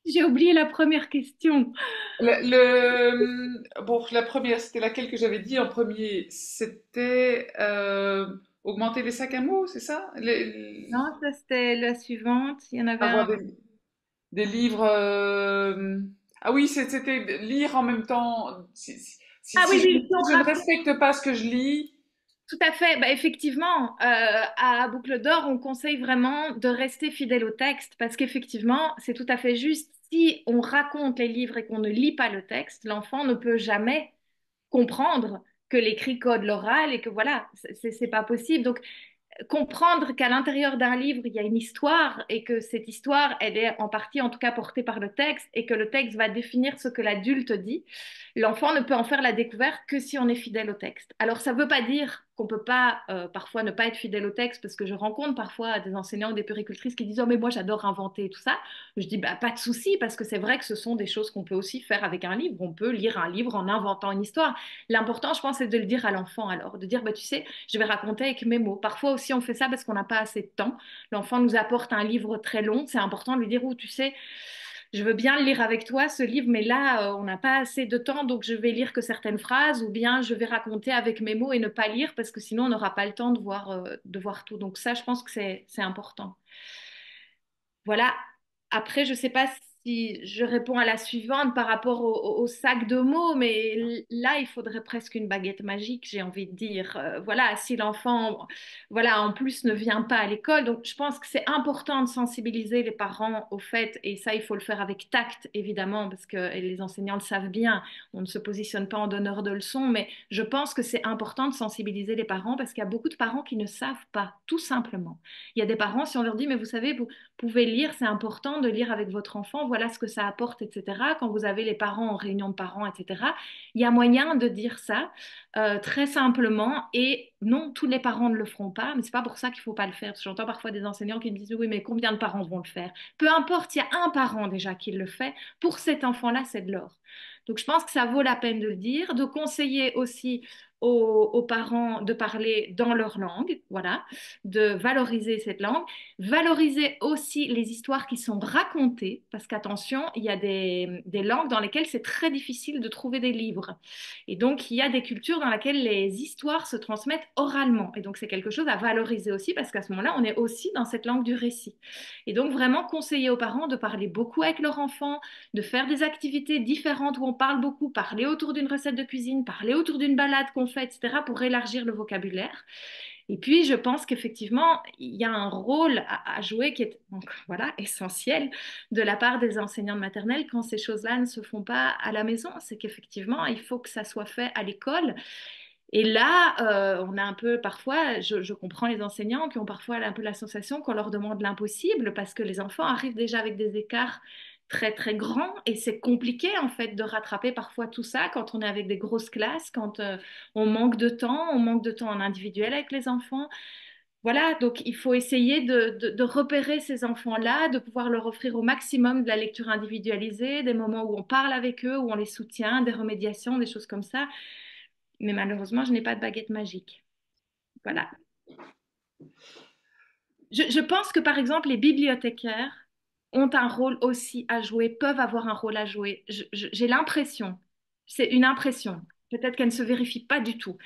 J'ai oublié la première question. Bon, la première, c'était laquelle que j'avais dit en premier? C'était augmenter les sacs à mots, c'est ça? Non, ça c'était la suivante. Il y en avait un. Avoir des livres. Ah oui, c'était lire en même temps. Ah oui, oui, si on Si je ne respecte pas ce que je lis. tout à fait. Bah, effectivement, à Boucle d'Or, on conseille vraiment de rester fidèle au texte parce qu'effectivement, c'est tout à fait juste. Si on raconte les livres et qu'on ne lit pas le texte, l'enfant ne peut jamais comprendre que l'écrit code l'oral et que voilà, c'est pas possible. Donc, comprendre qu'à l'intérieur d'un livre, il y a une histoire et que cette histoire, elle est en partie en tout cas portée par le texte et que le texte va définir ce que l'adulte dit, l'enfant ne peut en faire la découverte que si on est fidèle au texte. Alors ça ne veut pas dire qu'on peut pas parfois ne pas être fidèle au texte parce que je rencontre parfois des enseignants ou des puéricultrices qui disent «Oh mais moi j'adore inventer tout ça». Je dis «Bah pas de souci parce que c'est vrai que ce sont des choses qu'on peut aussi faire avec un livre. On peut lire un livre en inventant une histoire. L'important je pense c'est de le dire à l'enfant alors, de dire «Bah tu sais, je vais raconter avec mes mots». Parfois aussi on fait ça parce qu'on n'a pas assez de temps. L'enfant nous apporte un livre très long, c'est important de lui dire «Oh tu sais, je veux bien le lire avec toi, ce livre, mais là, on n'a pas assez de temps, donc je vais lire que certaines phrases, ou bien je vais raconter avec mes mots et ne pas lire, parce que sinon, on n'aura pas le temps de voir tout. Donc ça, je pense que c'est important. Voilà. Après, je ne sais pas si je réponds à la suivante par rapport au sac de mots, mais là, il faudrait presque une baguette magique, j'ai envie de dire. Voilà, si l'enfant, voilà, en plus ne vient pas à l'école. Donc, je pense que c'est important de sensibiliser les parents au fait, et ça, il faut le faire avec tact, évidemment, parce que les enseignants le savent bien. On ne se positionne pas en donneur de leçons, mais je pense que c'est important de sensibiliser les parents parce qu'il y a beaucoup de parents qui ne savent pas, tout simplement. Il y a des parents, si on leur dit, mais vous savez, vous pouvez lire, c'est important de lire avec votre enfant. voilà ce que ça apporte, etc. Quand vous avez les parents en réunion de parents, etc. Il y a moyen de dire ça très simplement. Et non, tous les parents ne le feront pas, mais c'est pas pour ça qu'il faut pas le faire. Parce que j'entends parfois des enseignants qui me disent, oui, mais combien de parents vont le faire? Peu importe, il y a un parent déjà qui le fait. Pour cet enfant-là, c'est de l'or. Donc, je pense que ça vaut la peine de le dire, de conseiller aussi aux parents de parler dans leur langue, voilà, de valoriser cette langue, valoriser aussi les histoires qui sont racontées, parce qu'attention, il y a des langues dans lesquelles c'est très difficile de trouver des livres. Et donc, il y a des cultures dans lesquelles les histoires se transmettent oralement. Et donc, c'est quelque chose à valoriser aussi, parce qu'à ce moment-là, on est aussi dans cette langue du récit. Et donc, vraiment conseiller aux parents de parler beaucoup avec leur enfant, de faire des activités différentes où on parle beaucoup, parler autour d'une recette de cuisine, parler autour d'une balade qu'on fait, etc., pour élargir le vocabulaire. Et puis, je pense qu'effectivement, il y a un rôle à jouer qui est donc, voilà, essentiel de la part des enseignants de maternelle quand ces choses-là ne se font pas à la maison. C'est qu'effectivement, il faut que ça soit fait à l'école. Et là, on a un peu parfois, je comprends les enseignants qui ont parfois un peu la sensation qu'on leur demande l'impossible parce que les enfants arrivent déjà avec des écarts très très grands et c'est compliqué en fait de rattraper parfois tout ça quand on est avec des grosses classes, quand on manque de temps en individuel avec les enfants. Voilà, donc il faut essayer de repérer ces enfants-là, de pouvoir leur offrir au maximum de la lecture individualisée, des moments où on parle avec eux, où on les soutient, des remédiations, des choses comme ça. Mais malheureusement, je n'ai pas de baguette magique. Voilà. Je pense que, par exemple, les bibliothécaires ont un rôle aussi à jouer, peuvent avoir un rôle à jouer. J'ai l'impression, c'est une impression, peut-être qu'elle ne se vérifie pas du tout,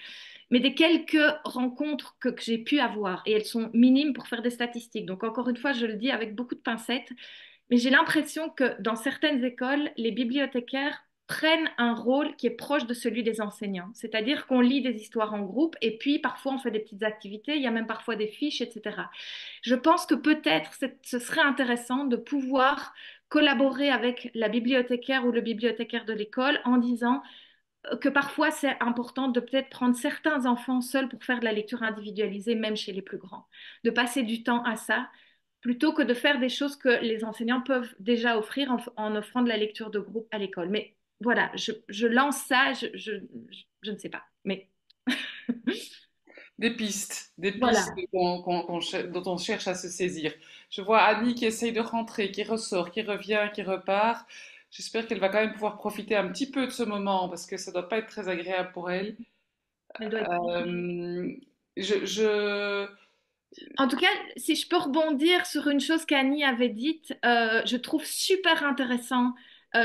mais des quelques rencontres que j'ai pu avoir, et elles sont minimes pour faire des statistiques. Donc, encore une fois, je le dis avec beaucoup de pincettes, mais j'ai l'impression que dans certaines écoles, les bibliothécaires prennent un rôle qui est proche de celui des enseignants. C'est-à-dire qu'on lit des histoires en groupe et puis parfois on fait des petites activités, il y a même parfois des fiches, etc. Je pense que peut-être ce serait intéressant de pouvoir collaborer avec la bibliothécaire ou le bibliothécaire de l'école en disant que parfois c'est important de peut-être prendre certains enfants seuls pour faire de la lecture individualisée, même chez les plus grands, de passer du temps à ça, plutôt que de faire des choses que les enseignants peuvent déjà offrir en offrant de la lecture de groupe à l'école. Mais voilà, je lance ça, je ne sais pas. Mais Des pistes voilà. dont on cherche à se saisir. Je vois Annie qui essaye de rentrer, qui ressort, qui revient, qui repart. J'espère qu'elle va quand même pouvoir profiter un petit peu de ce moment parce que ça doit pas être très agréable pour elle. Elle doit être... Euh, je... En tout cas, si je peux rebondir sur une chose qu'Annie avait dite, je trouve super intéressant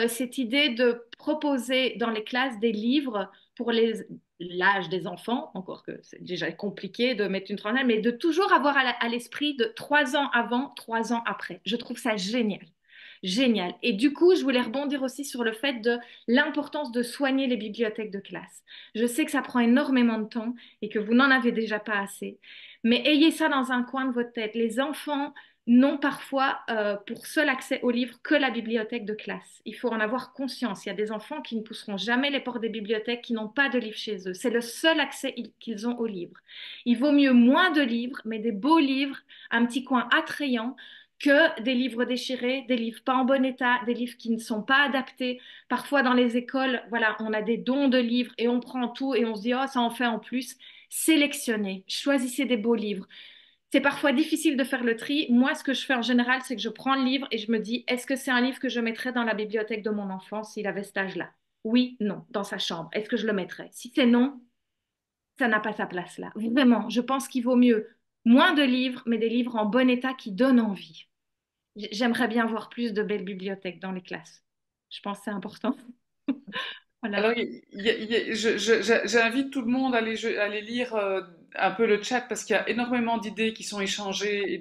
cette idée de proposer dans les classes des livres pour l'âge des enfants, encore que c'est déjà compliqué de mettre une trentaine, mais de toujours avoir à l'esprit de 3 ans avant, 3 ans après. Je trouve ça génial. Génial. Et du coup, je voulais rebondir aussi sur le fait de l'importance de soigner les bibliothèques de classe. Je sais que ça prend énormément de temps et que vous n'en avez déjà pas assez. Mais ayez ça dans un coin de votre tête. Les enfants n'ont parfois pour seul accès aux livres que la bibliothèque de classe. Il faut en avoir conscience. Il y a des enfants qui ne pousseront jamais les portes des bibliothèques, qui n'ont pas de livres chez eux. C'est le seul accès qu'ils ont aux livres. Il vaut mieux moins de livres, mais des beaux livres, un petit coin attrayant, que des livres déchirés, des livres pas en bon état, des livres qui ne sont pas adaptés. Parfois dans les écoles, voilà, on a des dons de livres et on prend tout et on se dit, oh, ça en fait en plus. Sélectionnez, choisissez des beaux livres. C'est parfois difficile de faire le tri. Moi, ce que je fais en général, c'est que je prends le livre et je me dis, est-ce que c'est un livre que je mettrais dans la bibliothèque de mon enfant s'il avait cet âge-là? Oui, non, dans sa chambre. Est-ce que je le mettrais? Si c'est non, ça n'a pas sa place là. Vraiment, je pense qu'il vaut mieux moins de livres, mais des livres en bon état qui donnent envie. J'aimerais bien voir plus de belles bibliothèques dans les classes. Je pense que c'est important. Voilà. Alors, j'invite tout le monde à à aller lire un peu le chat parce qu'il y a énormément d'idées qui sont échangées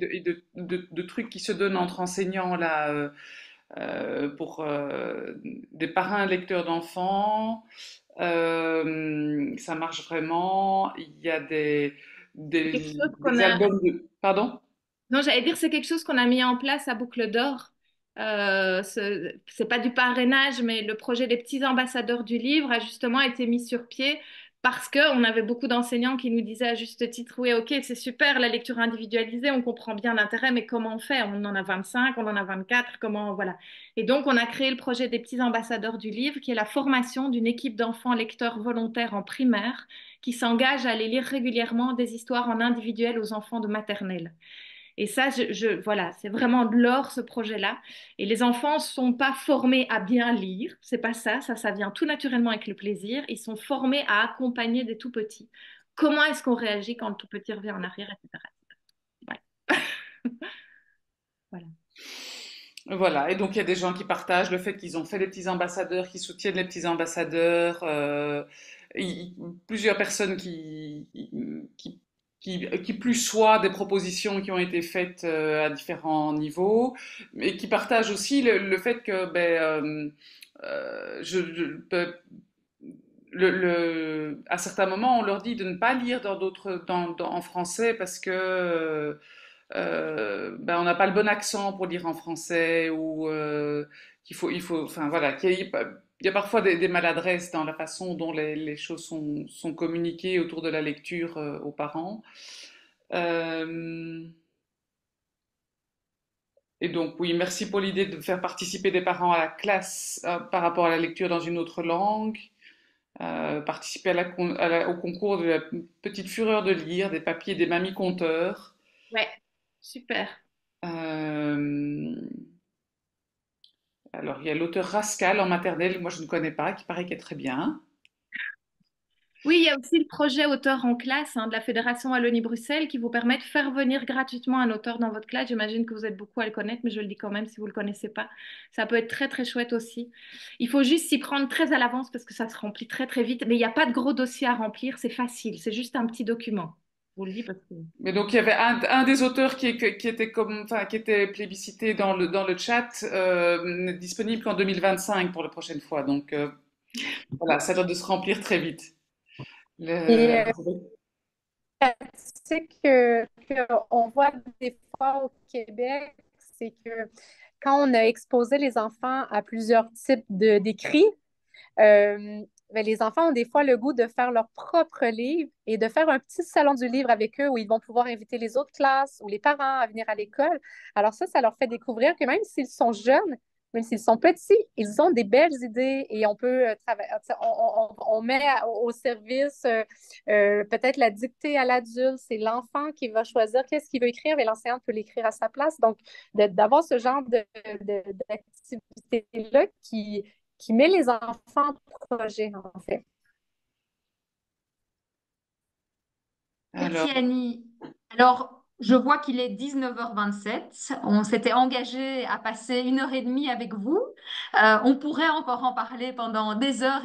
de trucs qui se donnent entre enseignants là pour des parrains lecteurs d'enfants. Ça marche vraiment. Il y a C'est quelque chose qu'on des a. albums de... Pardon? Non, j'allais dire, c'est quelque chose qu'on a mis en place à Boucle d'Or. C'est pas du parrainage, mais le projet des petits ambassadeurs du livre a justement été mis sur pied parce qu'on avait beaucoup d'enseignants qui nous disaient à juste titre, oui, ok, c'est super la lecture individualisée, on comprend bien l'intérêt, mais comment on fait? On en a 25, on en a 24, comment, voilà. Et donc, on a créé le projet des petits ambassadeurs du livre, qui est la formation d'une équipe d'enfants lecteurs volontaires en primaire qui s'engagent à aller lire régulièrement des histoires en individuel aux enfants de maternelle. Et ça, voilà, c'est vraiment de l'or ce projet-là. Et les enfants ne sont pas formés à bien lire, c'est pas ça, ça vient tout naturellement avec le plaisir. Ils sont formés à accompagner des tout petits. Comment est-ce qu'on réagit quand le tout petit revient en arrière, etc. Voilà. Voilà. Voilà, et donc il y a des gens qui partagent le fait qu'ils ont fait les petits ambassadeurs, qui soutiennent les petits ambassadeurs, plusieurs personnes qui, qui plus soient des propositions qui ont été faites à différents niveaux, mais qui partagent aussi le fait que ben, à certains moments, on leur dit de ne pas lire dans d'autres, en français parce que ben, on n'a pas le bon accent pour lire en français ou enfin voilà, il y a parfois des maladresses dans la façon dont les choses sont communiquées autour de la lecture aux parents. Euh, et donc oui, merci pour l'idée de faire participer des parents à la classe par rapport à la lecture dans une autre langue. Participer au concours de la petite fureur de lire, des papiers des mamies conteurs. Ouais, super. Euh, alors, il y a l'auteur Rascal en maternelle, moi je ne connais pas, qui paraît qu'elle est très bien. Oui, il y a aussi le projet auteur en classe de la Fédération Wallonie-Bruxelles qui vous permet de faire venir gratuitement un auteur dans votre classe. J'imagine que vous êtes beaucoup à le connaître, mais je le dis quand même si vous ne le connaissez pas. Ça peut être très très chouette aussi. Il faut juste s'y prendre très à l'avance parce que ça se remplit très très vite. Mais il n'y a pas de gros dossier à remplir, c'est facile. C'est juste un petit document. Je vous le dis parce que... Mais donc il y avait un des auteurs qui était enfin, qui était plébiscité dans le chat, n'est disponible qu'en 2025 pour la prochaine fois. Donc voilà, ça doit de se remplir très vite. Et Le- pratique qu'on voit des fois au Québec, c'est que quand on a exposé les enfants à plusieurs types d'écrits, ben, les enfants ont des fois le goût de faire leur propre livre et de faire un petit salon du livre avec eux où ils vont pouvoir inviter les autres classes ou les parents à venir à l'école. Alors ça leur fait découvrir que même s'ils sont jeunes, même s'ils sont petits, ils ont des belles idées et on peut travailler, on met au service peut-être la dictée à l'adulte, c'est l'enfant qui va choisir qu'est-ce qu'il veut écrire et l'enseignant peut l'écrire à sa place. Donc, d'avoir ce genre d'activité-là qui met les enfants en projet, en fait. alors, Merci Annie. Alors, je vois qu'il est 19h27. On s'était engagé à passer 1 heure et demie avec vous. On pourrait encore en parler pendant des heures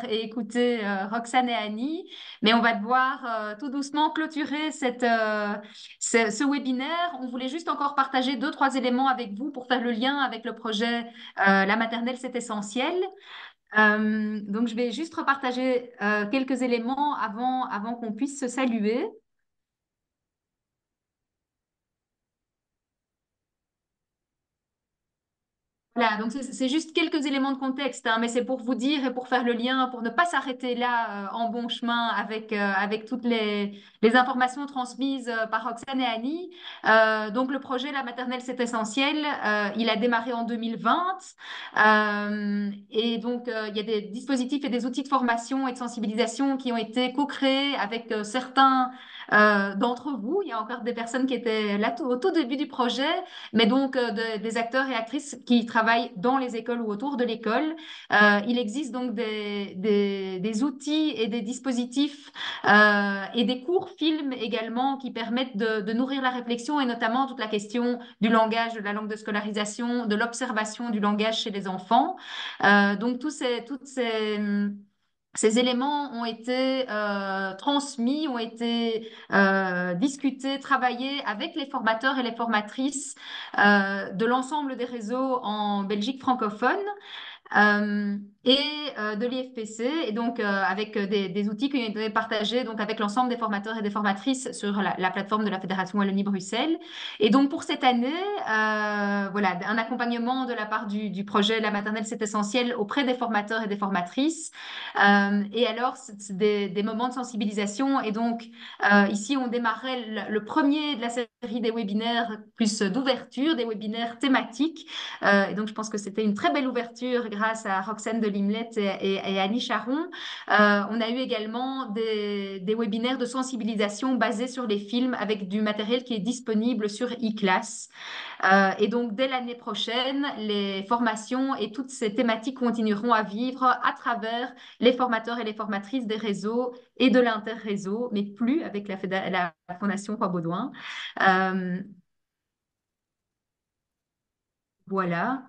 et écouter Roxane et Annie, mais on va devoir tout doucement clôturer ce webinaire. On voulait juste encore partager deux, trois éléments avec vous pour faire le lien avec le projet La maternelle, c'est essentiel. Donc, je vais juste repartager quelques éléments avant qu'on puisse se saluer. Voilà, donc c'est juste quelques éléments de contexte, hein, mais c'est pour vous dire et pour faire le lien, pour ne pas s'arrêter là en bon chemin avec toutes les informations transmises par Roxane et Annie. Donc le projet La maternelle, c'est essentiel. Il a démarré en 2020 et donc il y a des dispositifs et des outils de formation et de sensibilisation qui ont été co-créés avec certains d'entre vous. Il y a encore des personnes qui étaient là au tout début du projet mais donc des acteurs et actrices qui travaillent dans les écoles ou autour de l'école. Il existe donc des outils et des dispositifs et des cours films également qui permettent de nourrir la réflexion et notamment toute la question du langage, de la langue de scolarisation, de l'observation du langage chez les enfants. Donc toutes ces éléments ont été transmis, ont été discutés, travaillés avec les formateurs et les formatrices de l'ensemble des réseaux en Belgique francophone. Euh, et de l'IFPC, et donc avec des outils qui ont été partagés donc avec l'ensemble des formateurs et des formatrices sur la plateforme de la Fédération Wallonie-Bruxelles. Et donc pour cette année, voilà, un accompagnement de la part du projet La maternelle, c'est essentiel auprès des formateurs et des formatrices. Et alors, c'est des moments de sensibilisation. Et donc, ici, on démarrait le premier de la série des webinaires, plus d'ouverture, des webinaires thématiques. Et donc, je pense que c'était une très belle ouverture grâce à Roxane de Limlet et Annie Charon. On a eu également des webinaires de sensibilisation basés sur les films avec du matériel qui est disponible sur eClass. Et donc, dès l'année prochaine, les formations et toutes ces thématiques continueront à vivre à travers les formateurs et les formatrices des réseaux et de l'interréseau, mais plus avec la Fondation Roi Baudouin. Euh, voilà.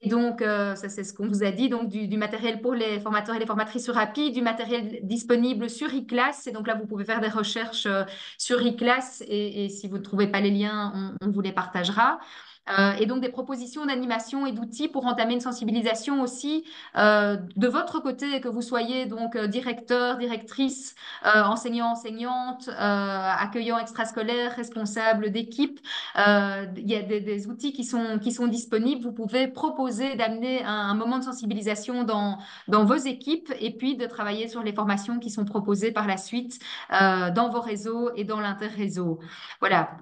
Et donc, ça c'est ce qu'on vous a dit, donc du matériel pour les formateurs et les formatrices sur API, du matériel disponible sur eClass. Et donc là, vous pouvez faire des recherches sur eClass et si vous ne trouvez pas les liens, on vous les partagera. Et donc des propositions d'animation et d'outils pour entamer une sensibilisation aussi de votre côté, que vous soyez donc directeur, directrice, enseignant, enseignante, accueillant extrascolaire, responsable d'équipe. Il y a des outils qui sont disponibles. Vous pouvez proposer d'amener un moment de sensibilisation dans vos équipes et puis de travailler sur les formations qui sont proposées par la suite dans vos réseaux et dans l'interréseau. Voilà.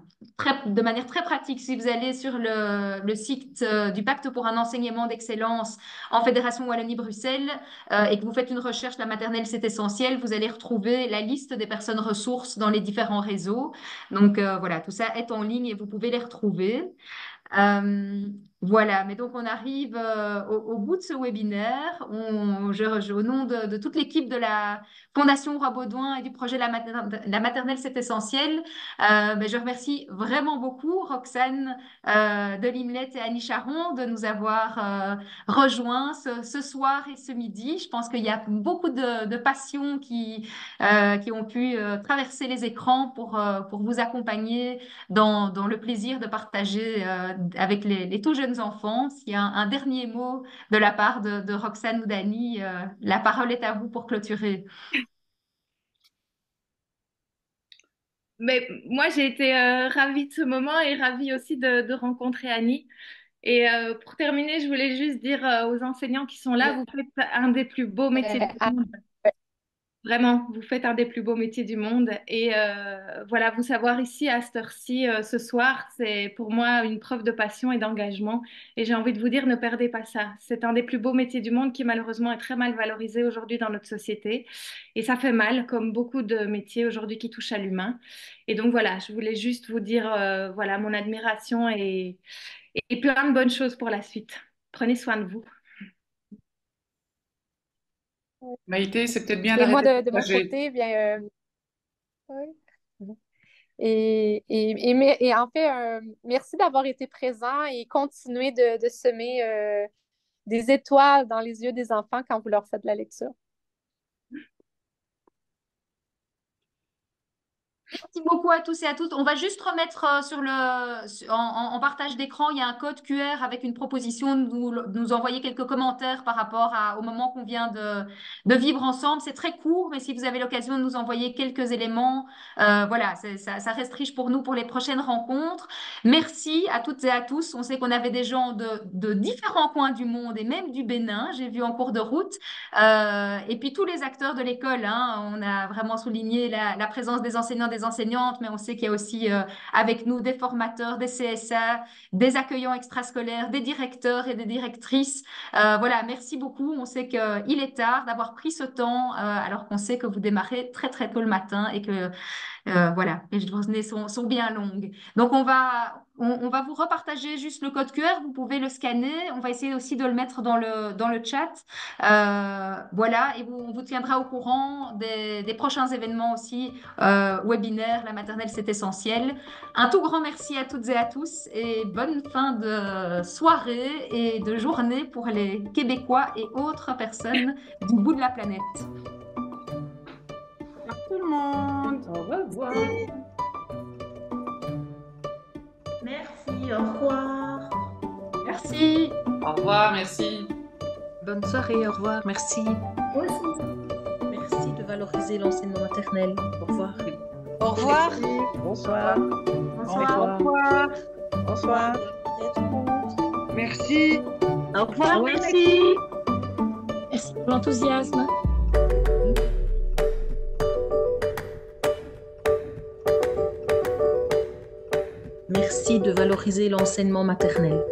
De manière très pratique, si vous allez sur le site du Pacte pour un enseignement d'excellence en Fédération Wallonie-Bruxelles et que vous faites une recherche, la maternelle, c'est essentiel, vous allez retrouver la liste des personnes ressources dans les différents réseaux. Donc voilà, tout ça est en ligne et vous pouvez les retrouver. Euh, voilà, mais donc on arrive au bout de ce webinaire. Au nom de toute l'équipe de la Fondation Roi Baudouin et du projet La maternelle, c'est essentiel. Ben, je remercie vraiment beaucoup Roxane de Limlet et Annie Charon de nous avoir rejoints ce soir et ce midi. Je pense qu'il y a beaucoup de passions qui ont pu traverser les écrans pour vous accompagner dans le plaisir de partager avec les tout jeunes enfants. S'il y a un dernier mot de la part de Roxane ou d'Annie, la parole est à vous pour clôturer. Mais moi, j'ai été ravie de ce moment et ravie aussi de rencontrer Annie. Et pour terminer, je voulais juste dire aux enseignants qui sont là, vous faites un des plus beaux métiers du Ah, monde. Vraiment, vous faites un des plus beaux métiers du monde. Et voilà, vous savoir ici à cette heure-ci, ce soir, c'est pour moi une preuve de passion et d'engagement. Et j'ai envie de vous dire, ne perdez pas ça. C'est un des plus beaux métiers du monde qui malheureusement est très mal valorisé aujourd'hui dans notre société. Et ça fait mal, comme beaucoup de métiers aujourd'hui qui touchent à l'humain. Et donc voilà, je voulais juste vous dire, voilà, mon admiration et plein de bonnes choses pour la suite. Prenez soin de vous. Maïté, c'est peut-être bien et moi, d'arrêter de de mon partager. côté, bien, ouais. Et en fait, merci d'avoir été présent et continuer de semer des étoiles dans les yeux des enfants quand vous leur faites la lecture. Merci beaucoup à tous et à toutes. On va juste remettre en partage d'écran, il y a un code QR avec une proposition de nous envoyer quelques commentaires par rapport au moment qu'on vient de vivre ensemble. C'est très court, mais si vous avez l'occasion de nous envoyer quelques éléments, voilà, ça reste riche pour nous pour les prochaines rencontres. Merci à toutes et à tous. On sait qu'on avait des gens de différents coins du monde et même du Bénin, j'ai vu en cours de route. Et puis tous les acteurs de l'école, hein, on a vraiment souligné la présence des enseignants, des enseignantes, mais on sait qu'il y a aussi avec nous des formateurs, des CSA, des accueillants extrascolaires, des directeurs et des directrices. Voilà, merci beaucoup. On sait qu'il est tard d'avoir pris ce temps, alors qu'on sait que vous démarrez très très tôt le matin et que voilà, les journées sont bien longues. Donc, on va vous repartager juste le code QR. Vous pouvez le scanner. On va essayer aussi de le mettre dans le chat. Voilà, et on vous tiendra au courant des prochains événements aussi, webinaires. La maternelle, c'est essentiel. Un tout grand merci à toutes et à tous et bonne fin de soirée et de journée pour les Québécois et autres personnes du bout de la planète. Tout le monde. Au revoir. Merci, au revoir. Merci. Au revoir, merci. Bonne soirée, au revoir, merci. Moi aussi. Merci de valoriser l'enseignement maternel. Au revoir. Au revoir. Bonsoir. Bonsoir. Au revoir. Bonsoir. Merci. Au revoir, merci. Merci pour l'enthousiasme. Merci de valoriser l'enseignement maternel.